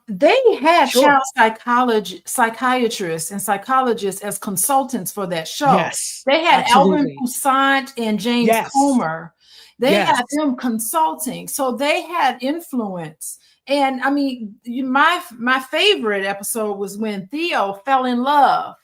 [SPEAKER 5] They had
[SPEAKER 2] Sure.
[SPEAKER 5] child psychiatrists and psychologists as consultants for that show.
[SPEAKER 2] Yes,
[SPEAKER 5] They had
[SPEAKER 2] absolutely.
[SPEAKER 5] Alvin Toussaint and James
[SPEAKER 2] Yes.
[SPEAKER 5] Comer. They
[SPEAKER 2] Yes.
[SPEAKER 5] had them consulting, so they had influence. And I mean, my favorite episode was when Theo fell in love.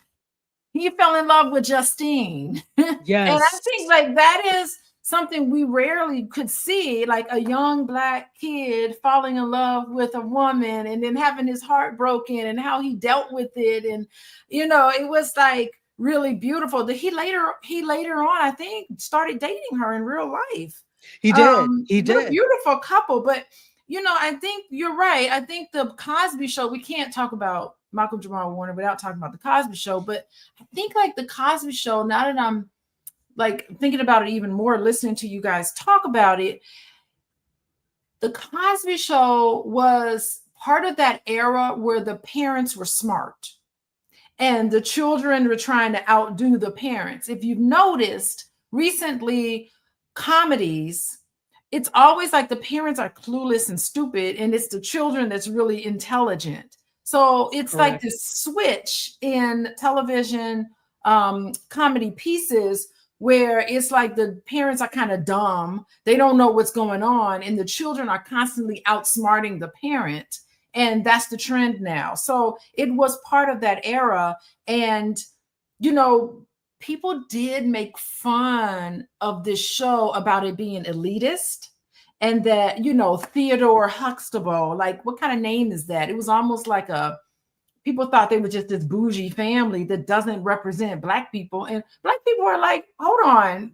[SPEAKER 5] He fell in love with Justine.
[SPEAKER 2] Yes.
[SPEAKER 5] And I think like that is something we rarely could see, like a young black kid falling in love with a woman and then having his heart broken and how he dealt with it. And, you know, it was like really beautiful. He later on, I think, started dating her in real life.
[SPEAKER 2] He did. He
[SPEAKER 5] What a
[SPEAKER 2] did.
[SPEAKER 5] beautiful couple. But, you know, I think you're right. I think the Cosby Show, we can't talk about Malcolm-Jamal Warner without talking about the Cosby Show. But I think like the Cosby Show, now that I'm like thinking about it even more, listening to you guys talk about it, the Cosby Show was part of that era where the parents were smart and the children were trying to outdo the parents. If you've noticed recently, comedies, it's always like the parents are clueless and stupid, and it's the children that's really intelligent. So it's
[SPEAKER 2] Correct.
[SPEAKER 5] like this switch in television comedy pieces where it's like the parents are kind of dumb. They don't know what's going on, and the children are constantly outsmarting the parent. And that's the trend now. So it was part of that era. And, you know, people did make fun of this show about it being elitist, and that, you know, Theodore Huxtable, like, what kind of name is that? It was almost like people thought they were just this bougie family that doesn't represent Black people. And Black people are like, hold on,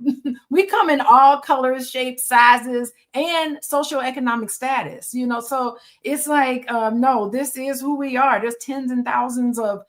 [SPEAKER 5] we come in all colors, shapes, sizes, and socioeconomic status, you know? So it's like, no, this is who we are. There's tens and thousands of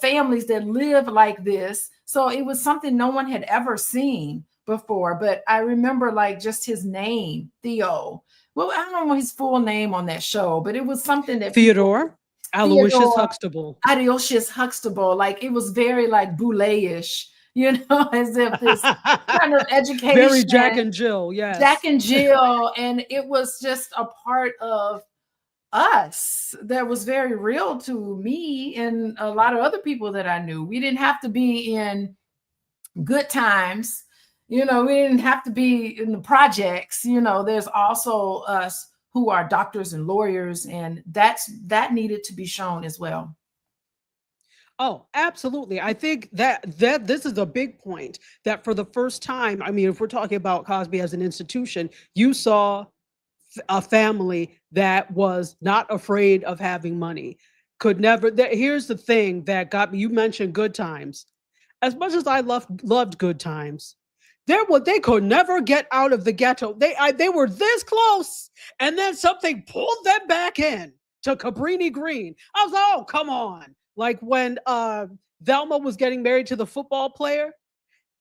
[SPEAKER 5] families that live like this. So it was something no one had ever seen before. But I remember like just his name, Theo. Well, I don't know his full name on that show, but it was something that
[SPEAKER 2] Theodore Aloysius Huxtable.
[SPEAKER 5] Aloysius Huxtable. Like it was very like boule-ish, you know, as if this kind of education.
[SPEAKER 2] Very Jack and Jill, yes.
[SPEAKER 5] Jack and Jill. And it was just a part of us that was very real to me and a lot of other people that I knew. We didn't have to be in Good Times, you know, we didn't have to be in the projects, you know. There's also us who are doctors and lawyers, and that needed to be shown as well.
[SPEAKER 2] Oh, absolutely. I think that this is a big point, that for the first time, I mean, if we're talking about Cosby as an institution, you saw a family that was not afraid of having money, could never. Here's the thing that got me. You mentioned Good Times. As much as I loved Good Times, they could never get out of the ghetto. They were this close, and then something pulled them back in to Cabrini Green. I was like, oh, come on. Like when Velma was getting married to the football player,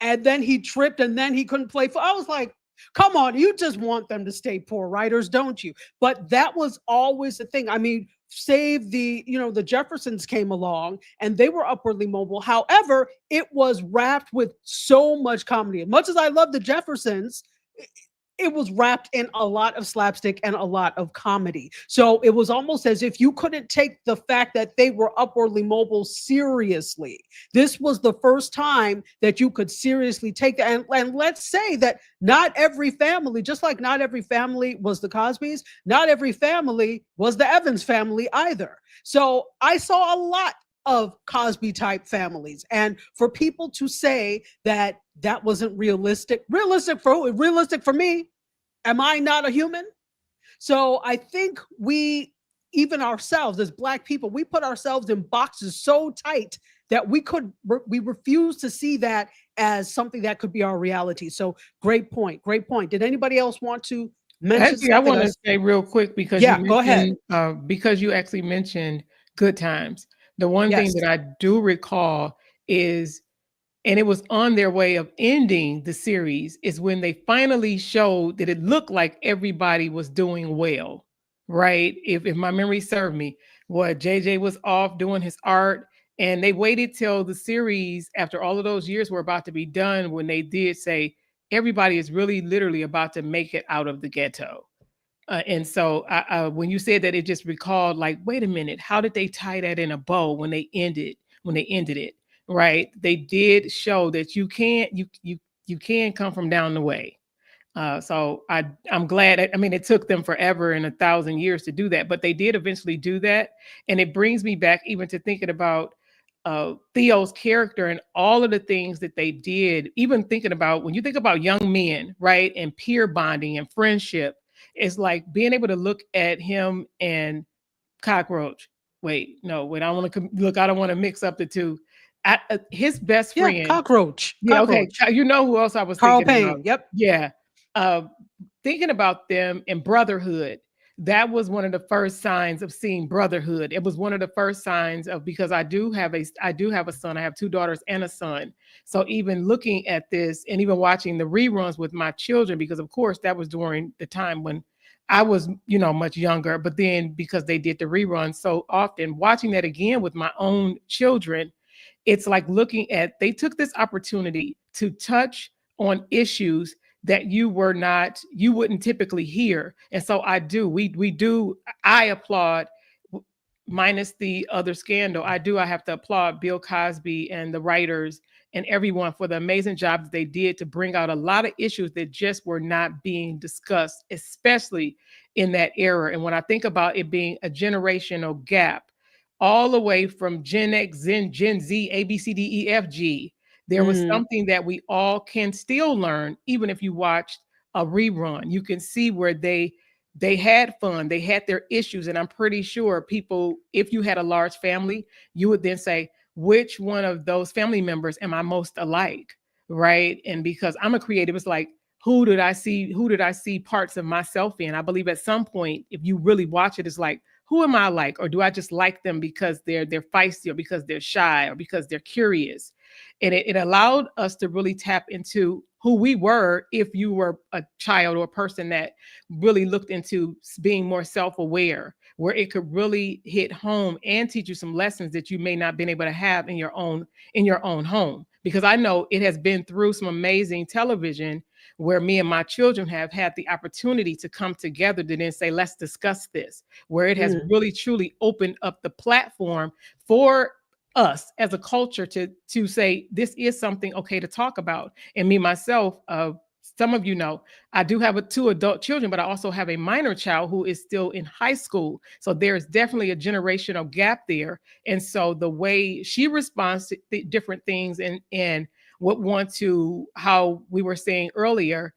[SPEAKER 2] and then he tripped, and then he couldn't play. I was like, come on, you just want them to stay poor writers, don't you? But that was always the thing. I mean, save the Jeffersons came along and they were upwardly mobile. However, it was wrapped with so much comedy. As much as I love the Jeffersons, it was wrapped in a lot of slapstick and a lot of comedy. So it was almost as if you couldn't take the fact that they were upwardly mobile seriously. This was the first time that you could seriously take that. And let's say that not every family, just like not every family was the Cosbys, not every family was the Evans family either. So I saw a lot of Cosby type families. And for people to say that that wasn't realistic for me, am I not a human? So I think we, even ourselves as Black people, we put ourselves in boxes so tight that we refuse to see that as something that could be our reality. So great point. Did anybody else want to mention
[SPEAKER 4] Actually, I want to say real quick, because
[SPEAKER 2] go ahead.
[SPEAKER 4] Because you actually mentioned Good Times. The one thing that I do recall is, and it was on their way of ending the series, is when they finally showed that it looked like everybody was doing well, right? If my memory served me, JJ was off doing his art, and they waited till the series, after all of those years were about to be done, when they did say everybody is really literally about to make it out of the ghetto. And so when you said that, it just recalled, like, wait a minute, how did they tie that in a bow when they ended it? Right? They did show that you can come from down the way. So I'm glad. I mean, it took them forever and 1,000 years to do that, but they did eventually do that. And it brings me back even to thinking about Theo's character and all of the things that they did. Even thinking about, when you think about young men, right, and peer bonding and friendship, it's like being able to look at him and Cockroach. I don't want to mix up the two. His best friend,
[SPEAKER 2] Cockroach.
[SPEAKER 4] Yeah, okay. You know who else I was
[SPEAKER 2] Carl
[SPEAKER 4] thinking
[SPEAKER 2] Payne.
[SPEAKER 4] about?
[SPEAKER 2] Yep.
[SPEAKER 4] Yeah. Thinking about them in brotherhood, that was one of the first signs of seeing brotherhood. It was one of the first signs of, because I do have a son. I have 2 daughters and a son. So even looking at this and even watching the reruns with my children, because of course that was during the time when I was, much younger, but then because they did the reruns so often, watching that again with my own children, it's like they took this opportunity to touch on issues that you wouldn't typically hear. And so I applaud, minus the other scandal, I have to applaud Bill Cosby and the writers and everyone for the amazing job that they did to bring out a lot of issues that just were not being discussed, especially in that era. And when I think about it being a generational gap, all the way from Gen X, Gen Z, A, B, C, D, E, F, G, there was something that we all can still learn, even if you watched a rerun. You can see where they had fun, they had their issues. And I'm pretty sure people, if you had a large family, you would then say, which one of those family members am I most alike? Right. And because I'm a creative, it's like, who did I see parts of myself in? I believe at some point, if you really watch it, it's like, who am I like? Or do I just like them because they're feisty, or because they're shy, or because they're curious? And it allowed us to really tap into who we were if you were a child or a person that really looked into being more self-aware, where it could really hit home and teach you some lessons that you may not have been able to have in your own home. Because I know it has been through some amazing television where me and my children have had the opportunity to come together to then say, let's discuss this, where it has really truly opened up the platform for us as a culture to say, this is something okay to talk about. And me, myself, some of you know, I do have 2 adult children, but I also have a minor child who is still in high school. So there's definitely a generational gap there. And so the way she responds to different things and how we were saying earlier,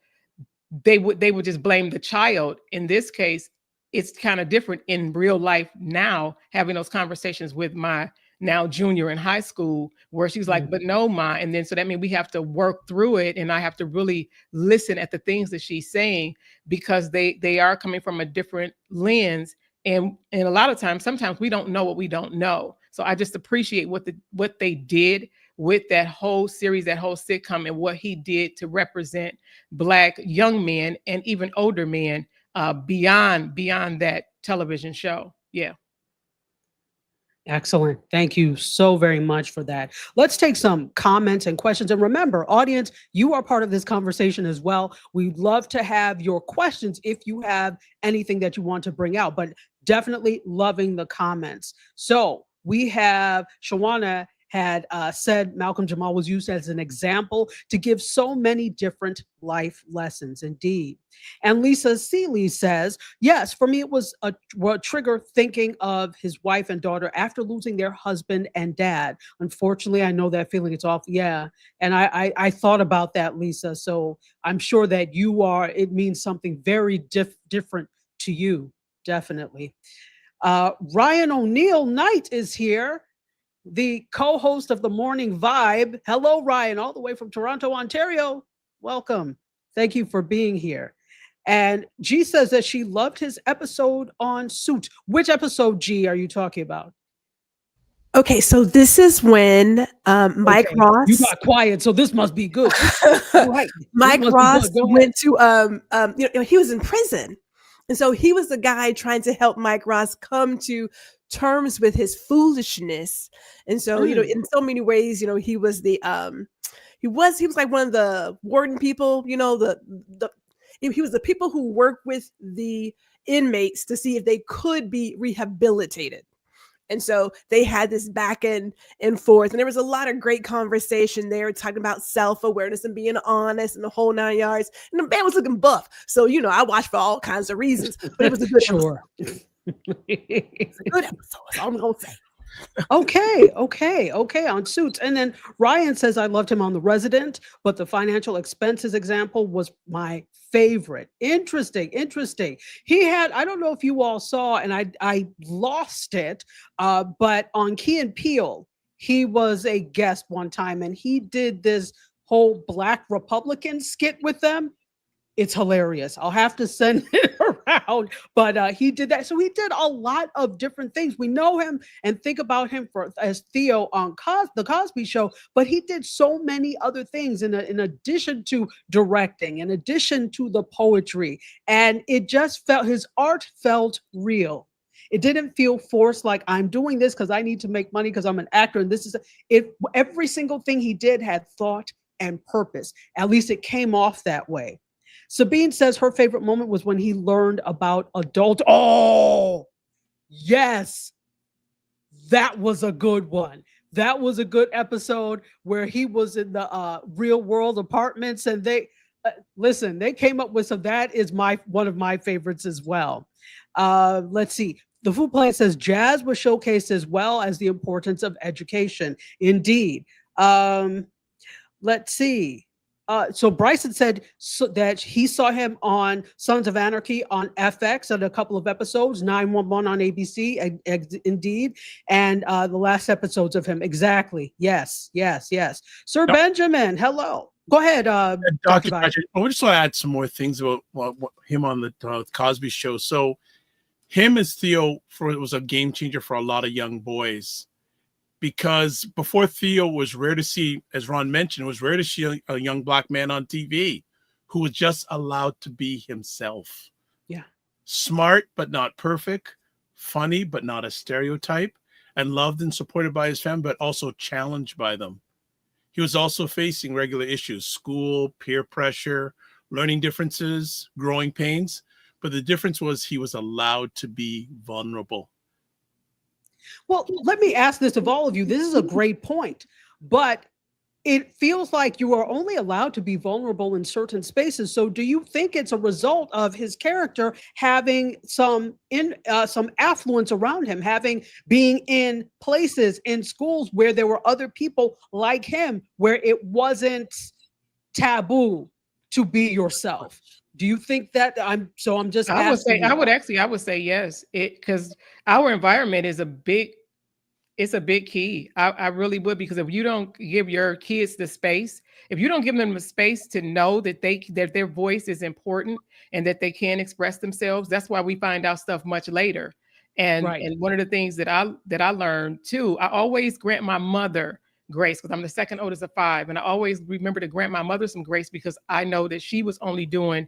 [SPEAKER 4] they would just blame the child. In this case, it's kind of different in real life now, having those conversations with my now junior in high school, where she's like, but no, Ma. And then so that means we have to work through it. And I have to really listen at the things that she's saying, because they are coming from a different lens. And a lot of times, sometimes we don't know what we don't know. So I just appreciate what they did with that whole series, that whole sitcom, and what he did to represent Black young men and even older men beyond that television show. Yeah.
[SPEAKER 2] Excellent. Thank you so very much for that. Let's take some comments and questions. And remember, audience, you are part of this conversation as well. We'd love to have your questions if you have anything that you want to bring out, but definitely loving the comments. So we have Shawana had said Malcolm-Jamal was used as an example to give so many different life lessons. Indeed. And Lisa Seeley says, yes, for me, it was a trigger thinking of his wife and daughter after losing their husband and dad. Unfortunately, I know that feeling. It's off. Yeah. And I thought about that, Lisa. So I'm sure that it means something very different to you. Definitely. Ryan O'Neill Knight is here, the co-host of the Morning Vibe. Hello, Ryan, all the way from Toronto, Ontario. Welcome. Thank you for being here. And G says that she loved his episode on Suits. Which episode, G, are you talking about?
[SPEAKER 7] Okay, so this is when Mike Ross.
[SPEAKER 2] You got quiet, so this must be good. Right.
[SPEAKER 7] Mike Ross went to he was in prison. And so he was the guy trying to help Mike Ross come to terms with his foolishness. And so, in so many ways, he was the he was like one of the warden people, he was the people who work with the inmates to see if they could be rehabilitated. And so they had this back and forth, and there was a lot of great conversation there, talking about self-awareness and being honest and the whole 9 yards. And the man was looking buff, so I watched for all kinds of reasons, but it was a good episode. It's a good episode. That's all I'm gonna say.
[SPEAKER 2] Okay, on Suits. And then Ryan says, I loved him on The Resident, but the financial expenses example was my favorite. Interesting. He had, I don't know if you all saw, and I lost it, but on Key and Peele, he was a guest one time, and he did this whole Black Republican skit with them. It's hilarious. I'll have to send it around. around, but he did that. So he did a lot of different things. We know him and think about him as Theo on the Cosby Show, but he did so many other things in addition to directing, in addition to the poetry, and it just his art felt real. It didn't feel forced, like I'm doing this because I need to make money because I'm an actor. And this is it. Every single thing he did had thought and purpose. At least it came off that way. Sabine says her favorite moment was when he learned about adult. Oh, yes. That was a good one. That was a good episode where he was in the real world apartments, and they listen, they came up with some. That is one of my favorites as well. Let's see. The Food Plant says jazz was showcased as well as the importance of education. Indeed. Let's see. So Bryson said that he saw him on Sons of Anarchy on FX and a couple of episodes, 911 on ABC, indeed, and the last episodes of him. Exactly. Yes. Sir Benjamin, hello. Go ahead,
[SPEAKER 3] Dr. Patrick. I just want to add some more things about him on the Cosby Show. So him as Theo was a game changer for a lot of young boys. Because before Theo, was rare to see, as Ron mentioned, it was rare to see a young Black man on TV who was just allowed to be himself.
[SPEAKER 2] Yeah.
[SPEAKER 3] Smart, but not perfect. Funny, but not a stereotype. And loved and supported by his family, but also challenged by them. He was also facing regular issues, school, peer pressure, learning differences, growing pains. But the difference was he was allowed to be vulnerable.
[SPEAKER 2] Well, let me ask this of all of you. This is a great point, but it feels like you are only allowed to be vulnerable in certain spaces. So do you think it's a result of his character having some affluence around him, being in places, in schools where there were other people like him, where it wasn't taboo to be yourself? Do you think that I would
[SPEAKER 4] say yes. Because our environment is a big key. I really would, because if you don't give your kids the space, if you don't give them the space to know that their voice is important and that they can express themselves, that's why we find out stuff much later. And one of the things that I learned too, I always grant my mother grace because I'm the second oldest of 5. And I always remember to grant my mother some grace because I know that she was only doing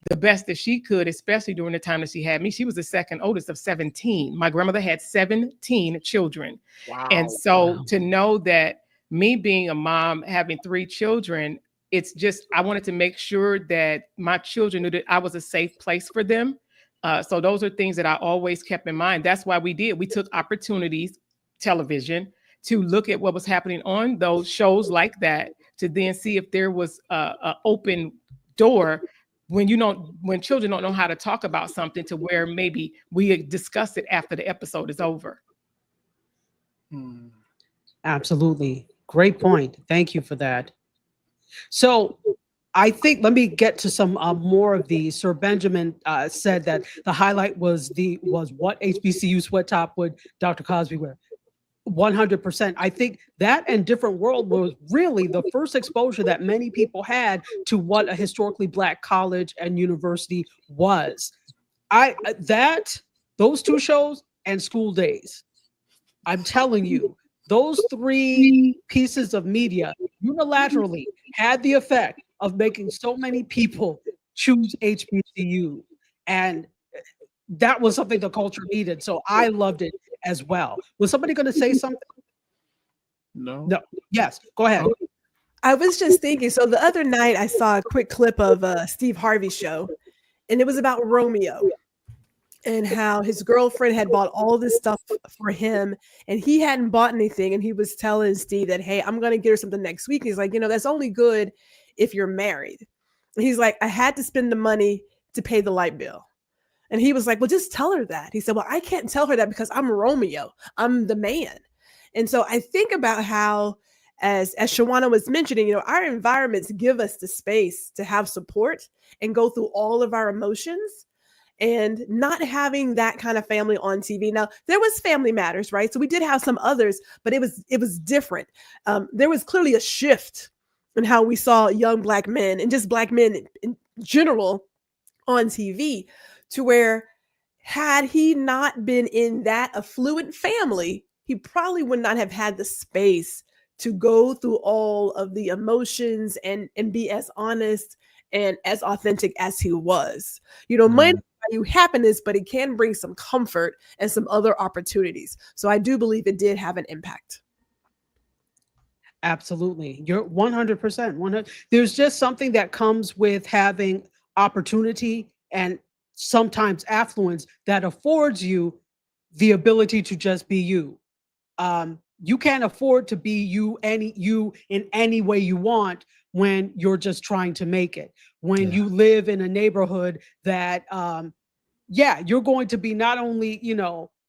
[SPEAKER 4] the best that she could, especially during the time that she had me. She was the second oldest of 17. My grandmother had 17 children.
[SPEAKER 2] Wow.
[SPEAKER 4] And so to know that me being a mom, having 3 children, it's just, I wanted to make sure that my children knew that I was a safe place for them. So those are things that I always kept in mind. That's why we took opportunities, television, to look at what was happening on those shows like that, to then see if there was an open door when children don't know how to talk about something, to where maybe we discuss it after the episode is over.
[SPEAKER 2] Absolutely. Great point. Thank you for that. So I think, let me get to some more of these. Sir Benjamin said that the highlight was what HBCU sweat top would Dr. Cosby wear. 100%. I think that and Different World was really the first exposure that many people had to what a historically Black college and university was. Those 2 shows and School Days, I'm telling you, those 3 pieces of media unilaterally had the effect of making so many people choose HBCU. And that was something the culture needed. So I loved it as well. Was somebody going to say something?
[SPEAKER 3] No.
[SPEAKER 2] Yes, go ahead.
[SPEAKER 7] I was just thinking, so the other night I saw a quick clip of Steve Harvey's show, and it was about Romeo and how his girlfriend had bought all this stuff for him and he hadn't bought anything. And he was telling Steve that, hey, I'm going to get her something next week. And he's like, that's only good if you're married. And he's like, I had to spend the money to pay the light bill. And he was like, well, just tell her that. He said, well, I can't tell her that because I'm Romeo. I'm the man. And so I think about how, as Shawana was mentioning, our environments give us the space to have support and go through all of our emotions, and not having that kind of family on TV. Now, there was Family Matters, right? So we did have some others, but it was different. There was clearly a shift in how we saw young Black men and just Black men in general on TV. to where had he not been in that affluent family, he probably would not have had the space to go through all of the emotions and be as honest and as authentic as he was. Money doesn't buy you happiness, but it can bring some comfort and some other opportunities. So I do believe it did have an impact.
[SPEAKER 2] Absolutely. You're 100%. 100. There's just something that comes with having opportunity and sometimes affluence that affords you the ability to just be you. You can't afford to be you in any way you want when you're just trying to make it. When you live in a neighborhood that you're going to be not only,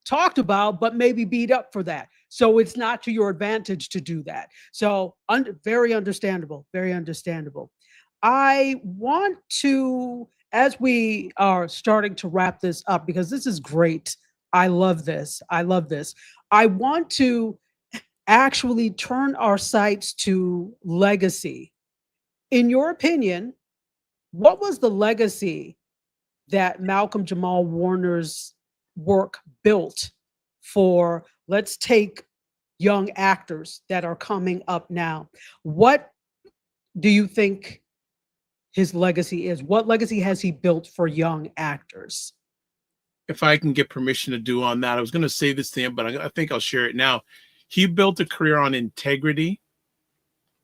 [SPEAKER 2] talked about, but maybe beat up for that. So it's not to your advantage to do that. So very understandable, very understandable. I want to, as we are starting to wrap this up, because this is great. I love this. I love this. I want to actually turn our sights to legacy. In your opinion, what was the legacy that Malcolm-Jamal Warner's work built for, let's take young actors that are coming up now? What do you think his legacy is? What legacy has he built for young actors?
[SPEAKER 3] If I can get permission to do on that, I was going to say this to him, but I think I'll share it now. He built a career on integrity,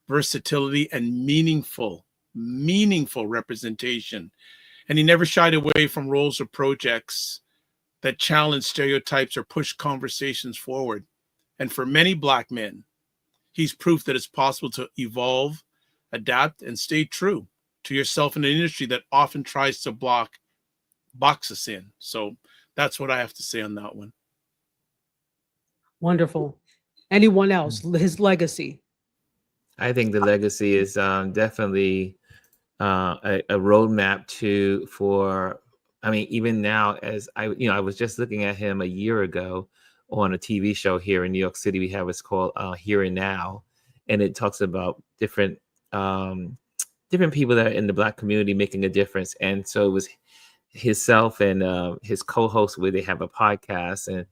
[SPEAKER 3] versatility, and meaningful representation. And he never shied away from roles or projects that challenge stereotypes or push conversations forward. And for many Black men, he's proof that it's possible to evolve, adapt, and stay true to yourself in an industry that often tries to box us in. So that's what I have to say on that one.
[SPEAKER 2] Wonderful. Anyone else? His legacy?
[SPEAKER 6] I think the legacy is definitely a roadmap even now, as I was just looking at him a year ago on a TV show here in New York City. We have what's called Here and Now, and it talks about different people that are in the Black community making a difference. And so it was himself and his co-host, where they have a podcast,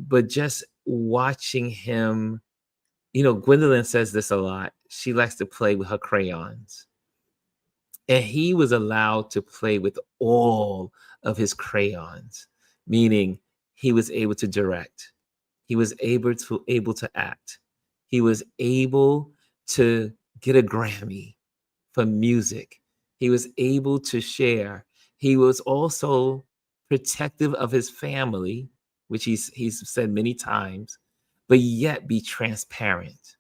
[SPEAKER 6] but just watching him, Gwendolyn says this a lot. She likes to play with her crayons. And he was allowed to play with all of his crayons, meaning he was able to direct. He was able to act. He was able to get a Grammy for music. He was able to share. He was also protective of his family, which he's said many times, but yet be transparent.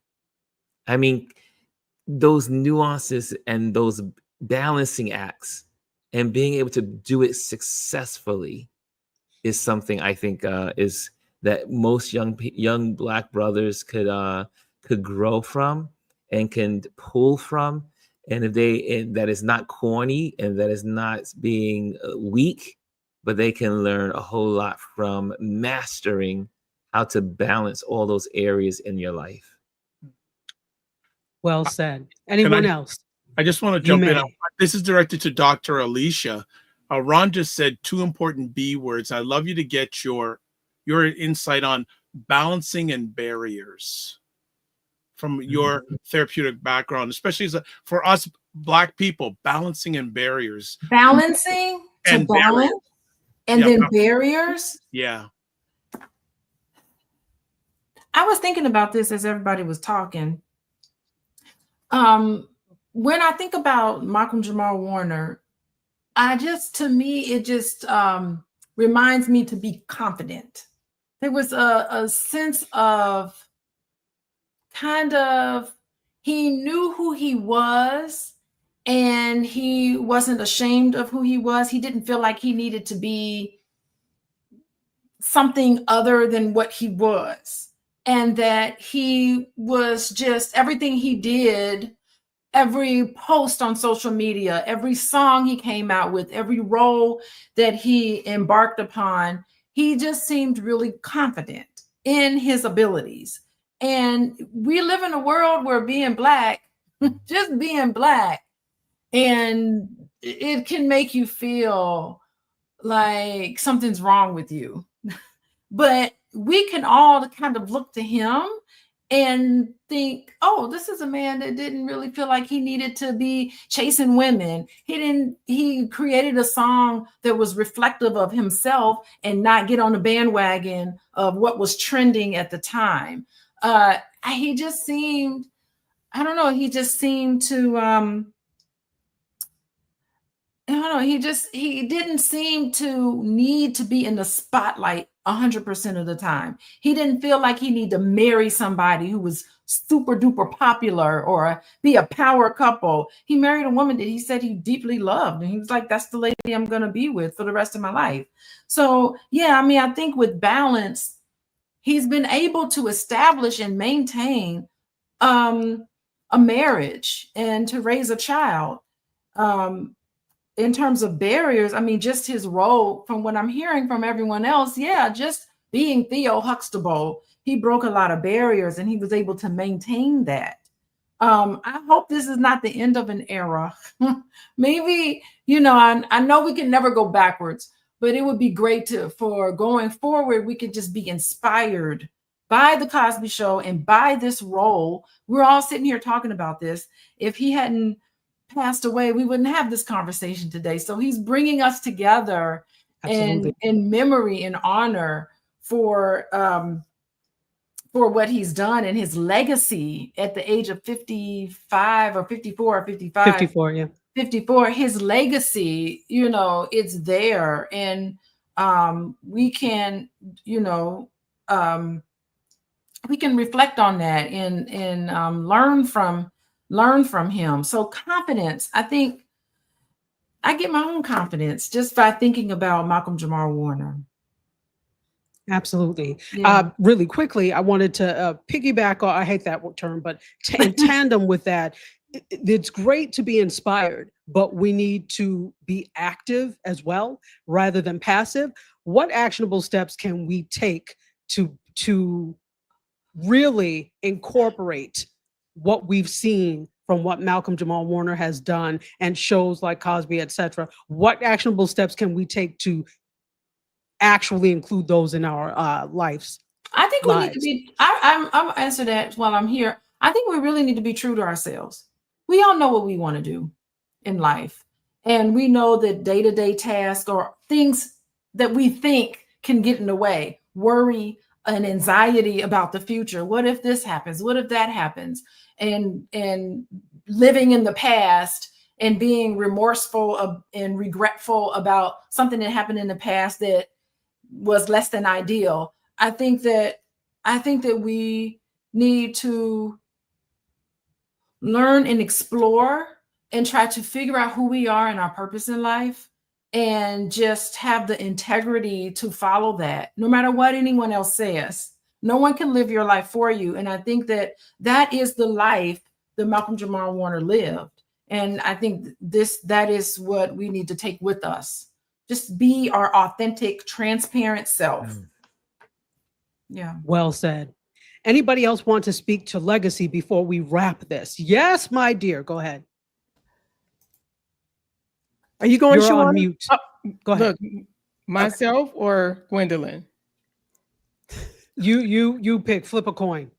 [SPEAKER 6] I mean, those nuances and those balancing acts and being able to do it successfully is something I think is that most young Black brothers could grow from and can pull from. And that is not corny and that is not being weak, but they can learn a whole lot from mastering how to balance all those areas in your life.
[SPEAKER 2] Well said. Anyone else?
[SPEAKER 3] I just want to jump in. This is directed to Dr. Alicia. Ron just said two important B words. I'd love you to get your insight on balancing and barriers from your therapeutic background, especially for us Black people, balancing and barriers.
[SPEAKER 5] Balancing and balance and then barriers.
[SPEAKER 3] Yeah.
[SPEAKER 5] I was thinking about this as everybody was talking. When I think about Malcolm-Jamal Warner, to me, it just reminds me to be confident. There was a sense of he knew who he was and he wasn't ashamed of who he was. He didn't feel like he needed to be something other than what he was. And that he was just everything he did, every post on social media, every song he came out with, every role that he embarked upon, he just seemed really confident in his abilities. And we live in a world where being Black, just being Black and it can make you feel like something's wrong with you. But we can all kind of look to him and think, oh, this is a man that didn't really feel like he needed to be chasing women. He created a song that was reflective of himself and not get on the bandwagon of what was trending at the time. He just seemed, I don't know, he just seemed to, I don't know, he didn't seem to need to be in the spotlight 100% of the time. He didn't feel like he needed to marry somebody who was super duper popular or be a power couple. He married a woman that he said he deeply loved. And he was like, that's the lady I'm going to be with for the rest of my life. So, yeah, I mean, I think with balance, he's been able to establish and maintain a marriage and to raise a child. In terms of barriers, I mean, just his role, from what I'm hearing from everyone else, yeah, just being Theo Huxtable, he broke a lot of barriers and he was able to maintain that. I hope this is not the end of an era. Maybe, you know, I know we can never go backwards, but it would be great for going forward, we could just be inspired by the Cosby Show and by this role. We're all sitting here talking about this. If he hadn't passed away, we wouldn't have this conversation today. So he's bringing us together in memory and honor for what he's done and his legacy at the age of 55 or 54 or 55.
[SPEAKER 2] 54, yeah.
[SPEAKER 5] 54, his legacy, you know, it's there. And we can, you know, we can reflect on that and learn from him. So confidence, I think I get my own confidence just by thinking about Malcolm-Jamal Warner.
[SPEAKER 2] Absolutely.
[SPEAKER 5] Yeah.
[SPEAKER 2] Really quickly, I wanted to piggyback on, I hate that term, but in tandem with that, it's great to be inspired, but we need to be active as well, rather than passive. What actionable steps can we take to really incorporate what we've seen from what Malcolm-Jamal Warner has done and shows like Cosby, etc.? What actionable steps can we take to actually include those in our lives?
[SPEAKER 5] I think we need to be, I'm answer that while I'm here. I think we really need to be true to ourselves. We all know what we want to do in life. And we know that day-to-day tasks or things that we think can get in the way, worry and anxiety about the future. What if this happens? What if that happens? And living in the past and being remorseful and regretful about something that happened in the past that was less than ideal. I think that we need to learn and explore and try to figure out who we are and our purpose in life, and just have the integrity to follow that, no matter what anyone else says. No one can live your life for you. And I think that is the life that Malcolm-Jamal Warner lived. And I think that is what we need to take with us. Just be our authentic, transparent self. Yeah.
[SPEAKER 2] Well said. Anybody else want to speak to legacy before we wrap this? Yes, my dear. Go ahead.
[SPEAKER 7] Are you going,
[SPEAKER 2] You're
[SPEAKER 7] Shawana?
[SPEAKER 2] on mute. Go ahead.
[SPEAKER 4] Look, myself or Gwendolyn?
[SPEAKER 2] You pick. Flip a coin.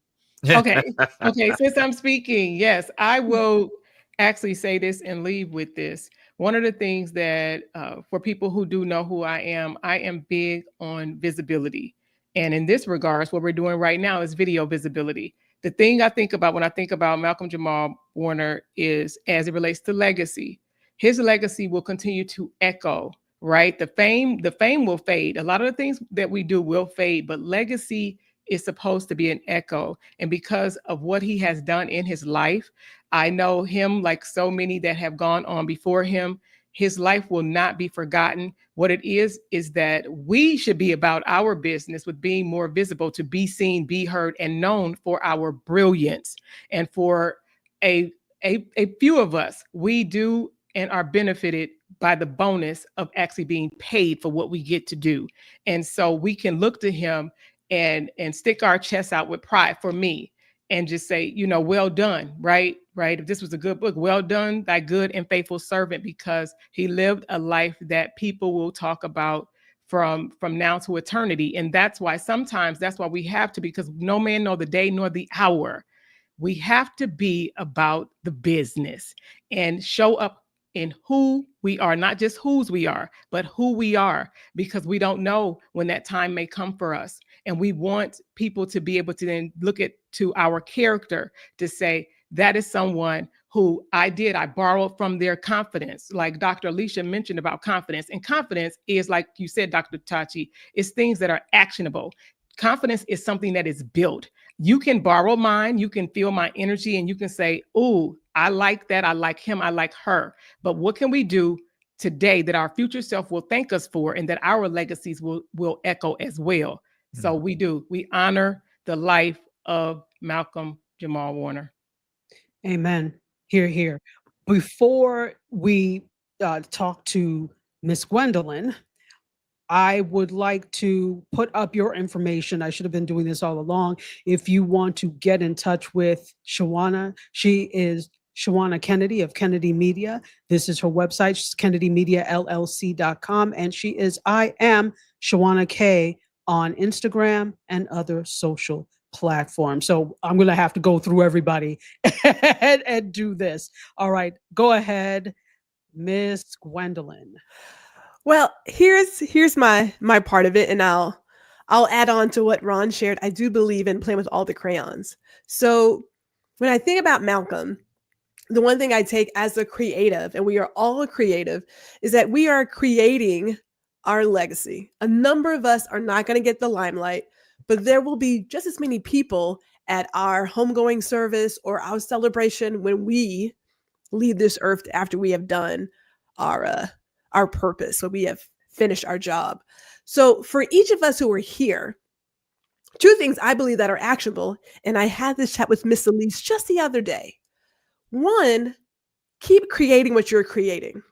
[SPEAKER 4] Okay. Okay. Since I'm speaking, yes, I will actually say this and leave with this. One of the things that for people who do know who I am big on visibility. And in this regards, what we're doing right now is video visibility. The thing I think about when I think about Malcolm-Jamal Warner is, as it relates to legacy, his legacy will continue to echo, right? The fame will fade. A lot of the things that we do will fade, but legacy is supposed to be an echo. And because of what he has done in his life, I know him, like so many that have gone on before him, his life will not be forgotten. What it is that we should be about our business with being more visible, to be seen, be heard, and known for our brilliance. And for a few of us, we do and are benefited by the bonus of actually being paid for what we get to do. And so we can look to him and stick our chests out with pride, for me, and just say, you know, well done, right? right? If this was a good book, well done, thy good and faithful servant, because he lived a life that people will talk about from now to eternity. And that's why we have to, because no man know the day nor the hour. We have to be about the business and show up in who we are, not just whose we are, but who we are, because we don't know when that time may come for us. And we want people to be able to then look to our character to say, that is someone who I borrowed from their confidence. Like Dr. Alicia mentioned about confidence. And confidence is, like you said, Dr. Tachi, is things that are actionable. Confidence is something that is built. You can borrow mine, you can feel my energy, and you can say, oh, I like that, I like him, I like her. But what can we do today that our future self will thank us for, and that our legacies will echo as well? So we honor the life of Malcolm-Jamal Warner.
[SPEAKER 2] Amen. Hear, hear. Before we talk to Miss Gwendolyn, I would like to put up your information. I should have been doing this all along. If you want to get in touch with Shawana, she is Shawana Kennedy of Kennedy Media. This is her website. She's KennedyMediaLLC.com. And she is I am Shawana K on Instagram and other social platforms. So I'm going to have to go through everybody and do this. All right. Go ahead, Miss Gwendolyn.
[SPEAKER 7] Well, here's my part of it, and I'll add on to what Ron shared. I do believe in playing with all the crayons. So when I think about Malcolm, the one thing I take as a creative, and we are all a creative, is that we are creating our legacy. A number of us are not going to get the limelight, but there will be just as many people at our homegoing service or our celebration when we leave this earth after we have done our purpose, so we have finished our job. So for each of us who are here, two things I believe that are actionable, and I had this chat with Miss Elise just the other day. One, keep creating what you're creating,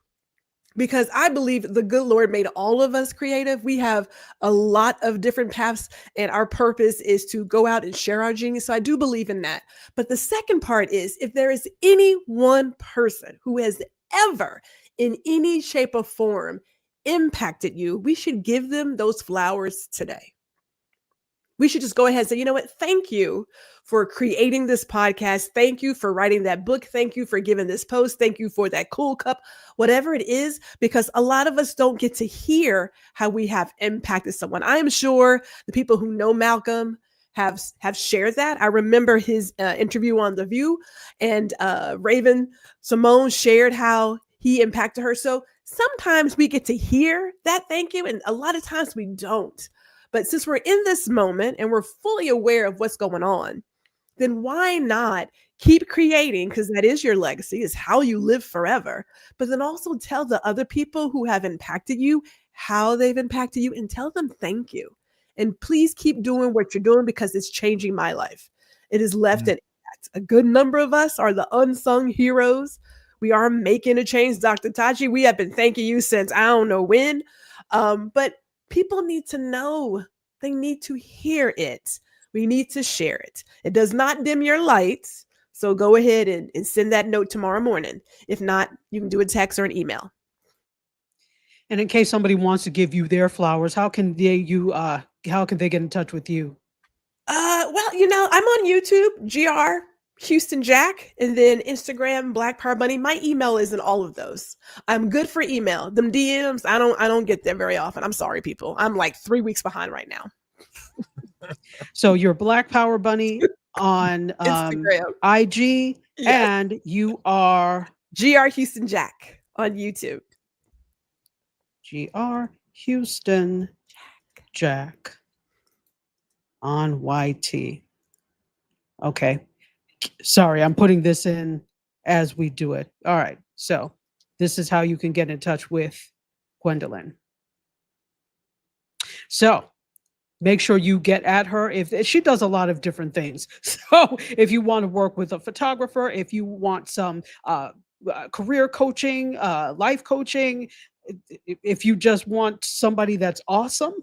[SPEAKER 7] because I believe the good Lord made all of us creative. We have a lot of different paths, and our purpose is to go out and share our genius. So I do believe in that. But the second part is, if there is any one person who has ever in any shape or form impacted you, we should give them those flowers today. We should just go ahead and say, you know what? Thank you for creating this podcast. Thank you for writing that book. Thank you for giving this post. Thank you for that cool cup, whatever it is, because a lot of us don't get to hear how we have impacted someone. I am sure the people who know Malcolm have shared that. I remember his interview on The View, and Raven Simone shared how he impacted her. So sometimes we get to hear that thank you, and a lot of times we don't. But since we're in this moment and we're fully aware of what's going on, then why not keep creating? Because that is your legacy, is how you live forever. But then also tell the other people who have impacted you how they've impacted you, and tell them thank you. And please keep doing what you're doing, because it's changing my life. It has left an impact. A good number of us are the unsung heroes. We are making a change. Dr. Tachi, we have been thanking you since I don't know when. But people need to know. They need to hear it. We need to share it. It does not dim your lights. So go ahead and send that note tomorrow morning. If not, you can do a text or an email.
[SPEAKER 2] And in case somebody wants to give you their flowers, how can they get in touch with you?
[SPEAKER 7] Well, I'm on YouTube, GR Houston Jack, and then Instagram, Black Power Bunny. My email is in all of those. I'm good for email. Them DMs, I don't get them very often. I'm sorry, people. I'm like 3 weeks behind right now.
[SPEAKER 2] So you're Black Power Bunny on
[SPEAKER 7] Instagram,
[SPEAKER 2] IG,
[SPEAKER 7] yes.
[SPEAKER 2] And you are
[SPEAKER 7] GR Houston Jack on YouTube.
[SPEAKER 2] GR Houston Jack on YT. Okay. Sorry, I'm putting this in as we do it. All right. So this is how you can get in touch with Gwendolyn. So make sure you get at her. If she does a lot of different things. So if you want to work with a photographer, if you want some career coaching, life coaching, if you just want somebody that's awesome,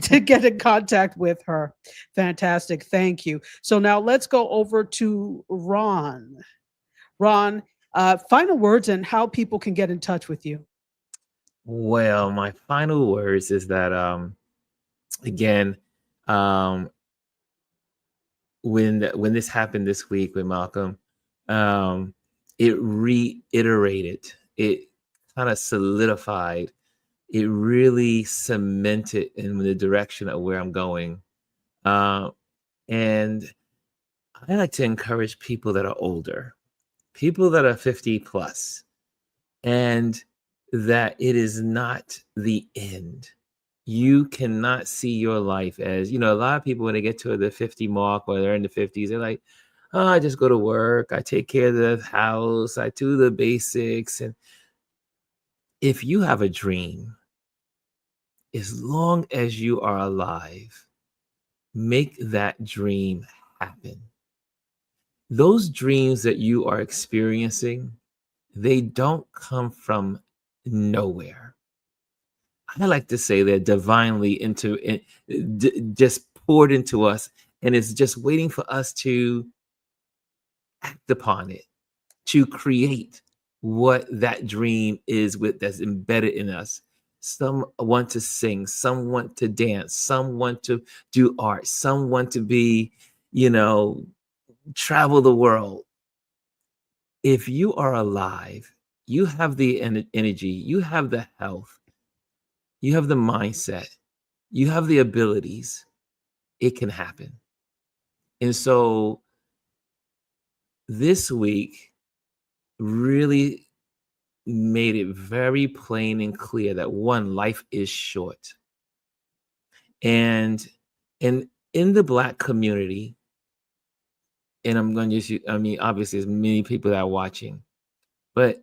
[SPEAKER 2] to get in contact with her. Fantastic. Thank you. So now let's go over to Ron. Ron, final words and how people can get in touch with you.
[SPEAKER 6] Well, my final words is that again, when this happened this week with Malcolm, it reiterated, it kind of solidified, it really cemented in the direction of where I'm going. And I like to encourage people that are older, people that are 50 plus, and that it is not the end. You cannot see your life as, a lot of people when they get to the 50 mark or they're in the 50s, they're like, oh, I just go to work, I take care of the house, I do the basics. And if you have a dream, as long as you are alive, make that dream happen. Those dreams that you are experiencing, they don't come from nowhere. I like to say they're divinely just poured into us, and it's just waiting for us to act upon it, to create what that dream is that's embedded in us. Some want to sing, some want to dance, some want to do art, some want to be, travel the world. If you are alive, you have the energy, you have the health, you have the mindset, you have the abilities, it can happen. And so this week really made it very plain and clear that one, life is short. And in the Black community, and I'm going to use, obviously there's many people that are watching, but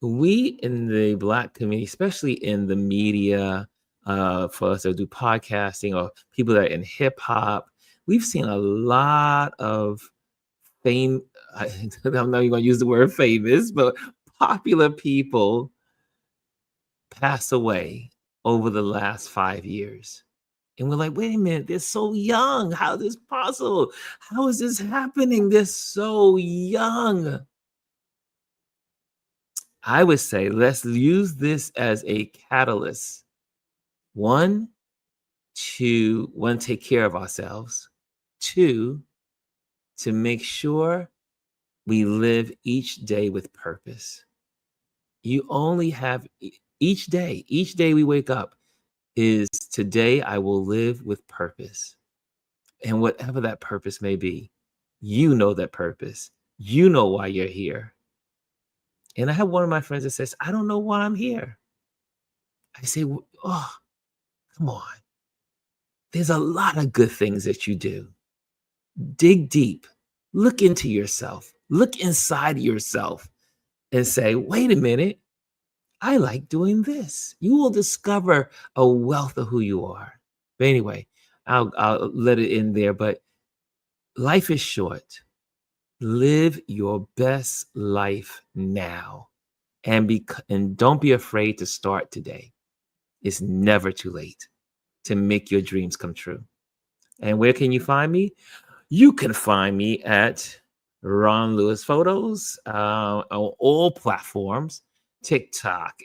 [SPEAKER 6] we in the Black community, especially in the media, for us that do podcasting or people that are in hip hop, we've seen a lot of fame. I'm not even going to use the word famous, but popular people pass away over the last 5 years. And we're like, wait a minute, they're so young. How is this possible? How is this happening? They're so young. I would say let's use this as a catalyst. One, take care of ourselves. Two, to make sure we live each day with purpose. You only have each day we wake up is today I will live with purpose. And whatever that purpose may be, you know that purpose. You know why you're here. And I have one of my friends that says, I don't know why I'm here. I say, oh, come on. There's a lot of good things that you do. Dig deep. Look into yourself. Look inside yourself and say, wait a minute. I like doing this. You will discover a wealth of who you are. But anyway, I'll let it in there. But life is short. Live your best life now. And don't be afraid to start today. It's never too late to make your dreams come true. And where can you find me? You can find me at Ron Lewis Photos on all platforms. TikTok,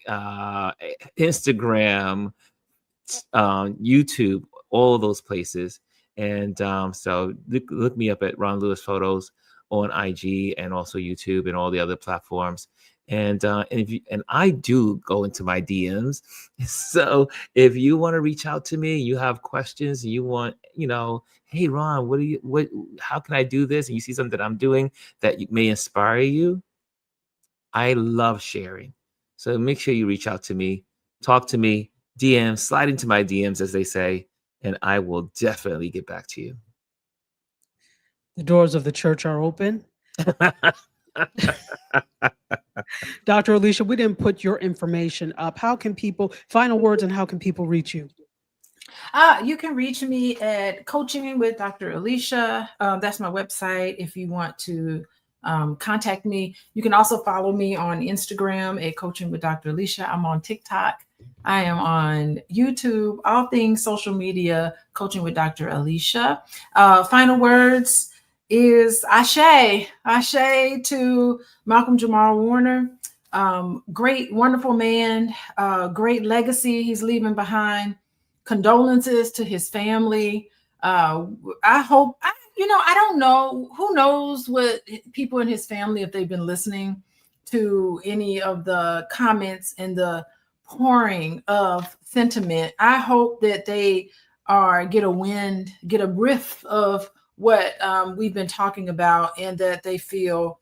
[SPEAKER 6] Instagram, YouTube, all of those places. And so look me up at Ron Lewis Photos on IG and also YouTube and all the other platforms. And I do go into my DMs. So if you want to reach out to me, you have questions, you want, hey Ron, how can I do this? And you see something that I'm doing that may inspire you. I love sharing. So make sure you reach out to me, talk to me, DM, slide into my DMs, as they say, and I will definitely get back to you.
[SPEAKER 2] The doors of the church are open. Dr. Alicia, we didn't put your information up. Final words, and how can people reach you?
[SPEAKER 5] You can reach me at Coaching with Dr. Alicia. That's my website. If you want to contact me, you can also follow me on Instagram at Coaching with Dr. Alicia. I'm on TikTok. I am on YouTube, all things social media, Coaching with Dr. Alicia. Final words. is Ashe to Malcolm-Jamal Warner. Great, wonderful man, great legacy he's leaving behind. Condolences to his family. I hope, I don't know, who knows what people in his family, if they've been listening to any of the comments and the pouring of sentiment. I hope that they get a whiff of what we've been talking about, and that they feel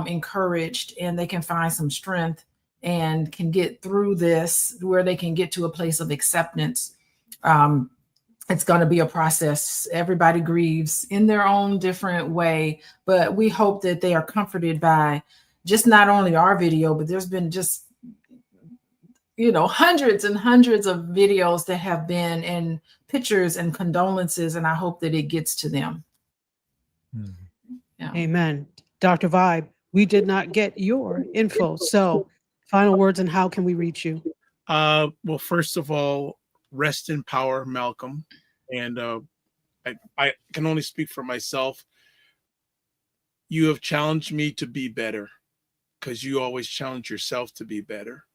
[SPEAKER 5] encouraged and they can find some strength and can get through this, where they can get to a place of acceptance. It's going to be a process. Everybody grieves in their own different way, but we hope that they are comforted by just not only our video, but there's been just, hundreds and hundreds of videos that have been, and pictures and condolences, and I hope that it gets to them.
[SPEAKER 2] Yeah. Amen. Dr. Vibe, we did not get your info. So final words, and how can we reach you?
[SPEAKER 3] Well, first of all, rest in power, Malcolm. And I can only speak for myself. You have challenged me to be better, because you always challenge yourself to be better.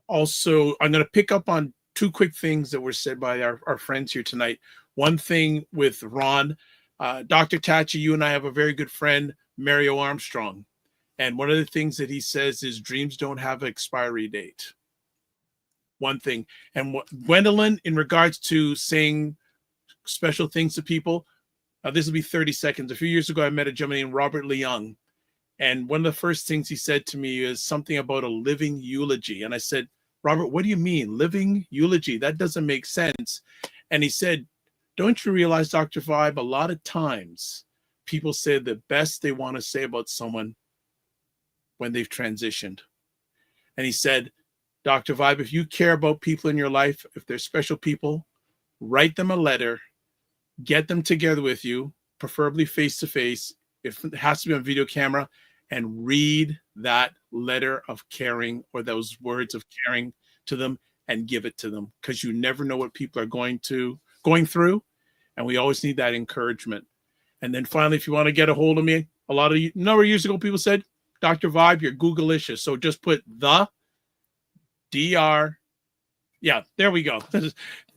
[SPEAKER 3] Also, I'm going to pick up on two quick things that were said by our friends here tonight. One thing with Ron, Dr. Tachi, you and I have a very good friend, Mario Armstrong. And one of the things that he says is dreams don't have an expiry date. One thing. And Gwendolyn, in regards to saying special things to people, this will be 30 seconds. A few years ago, I met a gentleman named Robert Leung. And one of the first things he said to me is something about a living eulogy. And I said, Robert, what do you mean, living eulogy? That doesn't make sense. And he said, don't you realize, Dr. Vibe, a lot of times people say the best they want to say about someone when they've transitioned. And he said, Dr. Vibe, if you care about people in your life, if they're special people, write them a letter, get them together with you, preferably face-to-face, if it has to be on video camera, and read that letter of caring, or those words of caring to them, and give it to them, because you never know what people are going through, and we always need that encouragement. And then finally, if you want to get a hold of me, a number of years ago, people said, Dr. Vibe, you're Google-licious. So just put the DR. Yeah, there we go.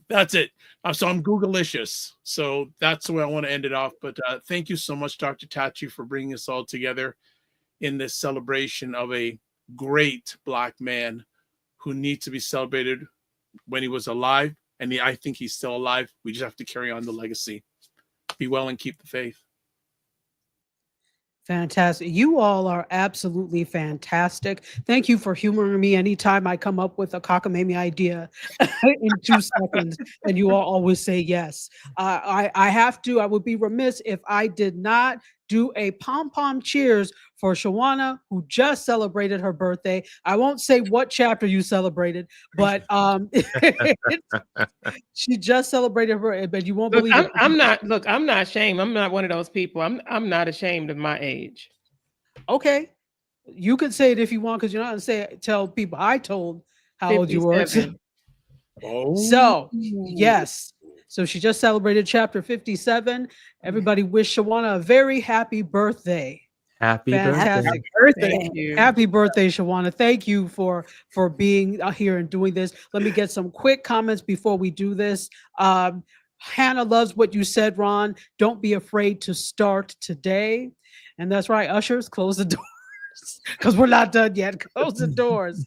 [SPEAKER 3] That's it. So I'm Google-licious. So that's the way I want to end it off. But thank you so much, Dr. Tachi, for bringing us all together in this celebration of a great Black man who needs to be celebrated when he was alive. And I think he's still alive. We just have to carry on the legacy. Be well and keep the faith.
[SPEAKER 2] Fantastic. You all are absolutely fantastic. Thank you for humoring me anytime I come up with a cockamamie idea in 2 seconds, and you all always say yes. I would be remiss if I did not do a pom-pom cheers for Shawana, who just celebrated her birthday. I won't say what chapter you celebrated, but she just celebrated her birthday, but you won't believe it.
[SPEAKER 4] I'm not ashamed. I'm not one of those people. I'm not ashamed of my age.
[SPEAKER 2] Okay. You could say it if you want, because you're not going to tell people I told how old you were.
[SPEAKER 3] Oh.
[SPEAKER 2] So, yes. So she just celebrated chapter 57. Everybody wish Shawana a very happy birthday.
[SPEAKER 6] Happy
[SPEAKER 2] Fantastic.
[SPEAKER 6] birthday.
[SPEAKER 4] Thank you.
[SPEAKER 2] Happy birthday, Shawana. Thank you for being here and doing this. Let me get some quick comments before we do this. Hannah loves what you said, Ron. Don't be afraid to start today. And that's right, ushers, close the doors, because we're not done yet. Close the doors.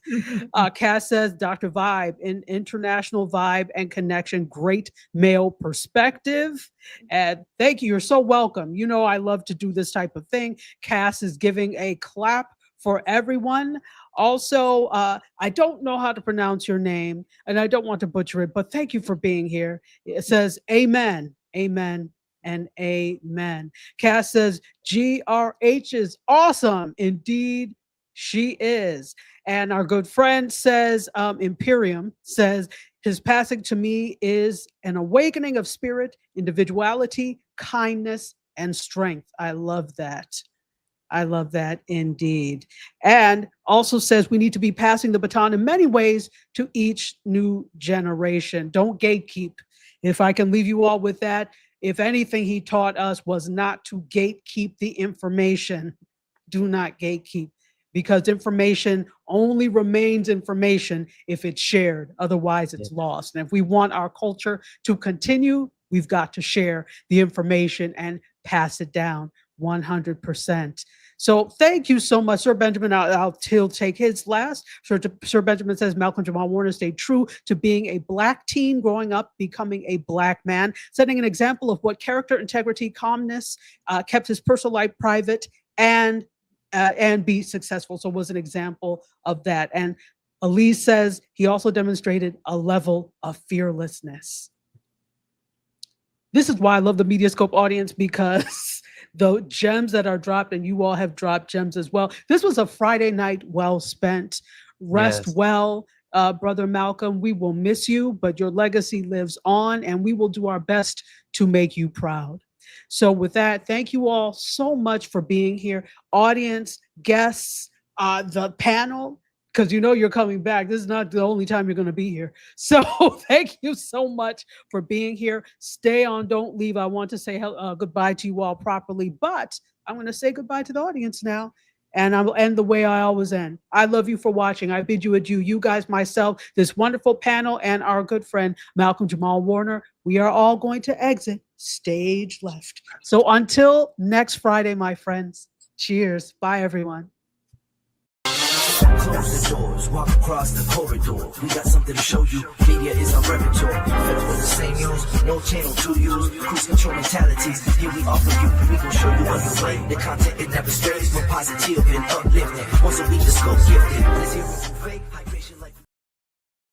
[SPEAKER 2] Cass says, Dr. Vibe, in international vibe and connection, great male perspective. And thank you. You're so welcome. You know, I love to do this type of thing. Cass is giving a clap for everyone. Also, I don't know how to pronounce your name, and I don't want to butcher it, but thank you for being here. It says, amen, amen, and amen. Cass says, GRH is awesome. Indeed, she is. And our good friend says, Imperium says, his passing to me is an awakening of spirit, individuality, kindness, and strength. I love that. I love that indeed. And also says we need to be passing the baton in many ways to each new generation. Don't gatekeep. If I can leave you all with that, if anything he taught us was not to gatekeep the information. Do not gatekeep, because information only remains information if it's shared. Otherwise, it's lost. And if we want our culture to continue, we've got to share the information and pass it down 100%. So thank you so much, Sir Benjamin. He'll take his last. Sir Benjamin says Malcolm-Jamal Warner stayed true to being a Black teen growing up, becoming a Black man, setting an example of what character, integrity, calmness, kept his personal life private, and be successful. So was an example of that. And Elise says he also demonstrated a level of fearlessness. This is why I love the Mediascope audience, because the gems that are dropped, and you all have dropped gems as well. This was a Friday night well spent. Rest well, Brother Malcolm. We will miss you, but your legacy lives on, and we will do our best to make you proud. So with that, thank you all so much for being here. Audience, guests, the panel, because you know you're coming back. This is not the only time you're going to be here. So thank you so much for being here. Stay on, don't leave. I want to say goodbye to you all properly, but I'm going to say goodbye to the audience now. And I will end the way I always end. I love you for watching. I bid you adieu. You guys, myself, this wonderful panel, and our good friend, Malcolm-Jamal Warner. We are all going to exit stage left. So until next Friday, my friends, cheers. Bye, everyone.
[SPEAKER 1] Close the doors, walk across the corridor. We got something to show you. Media is our repertoire. Fed up with the same news, no channel to use. Cruise control mentalities. Here we offer you. We gon' show you on your way. The content it never strays. We're positive and uplifting. Once a week, the scope gifted. Zero to fake.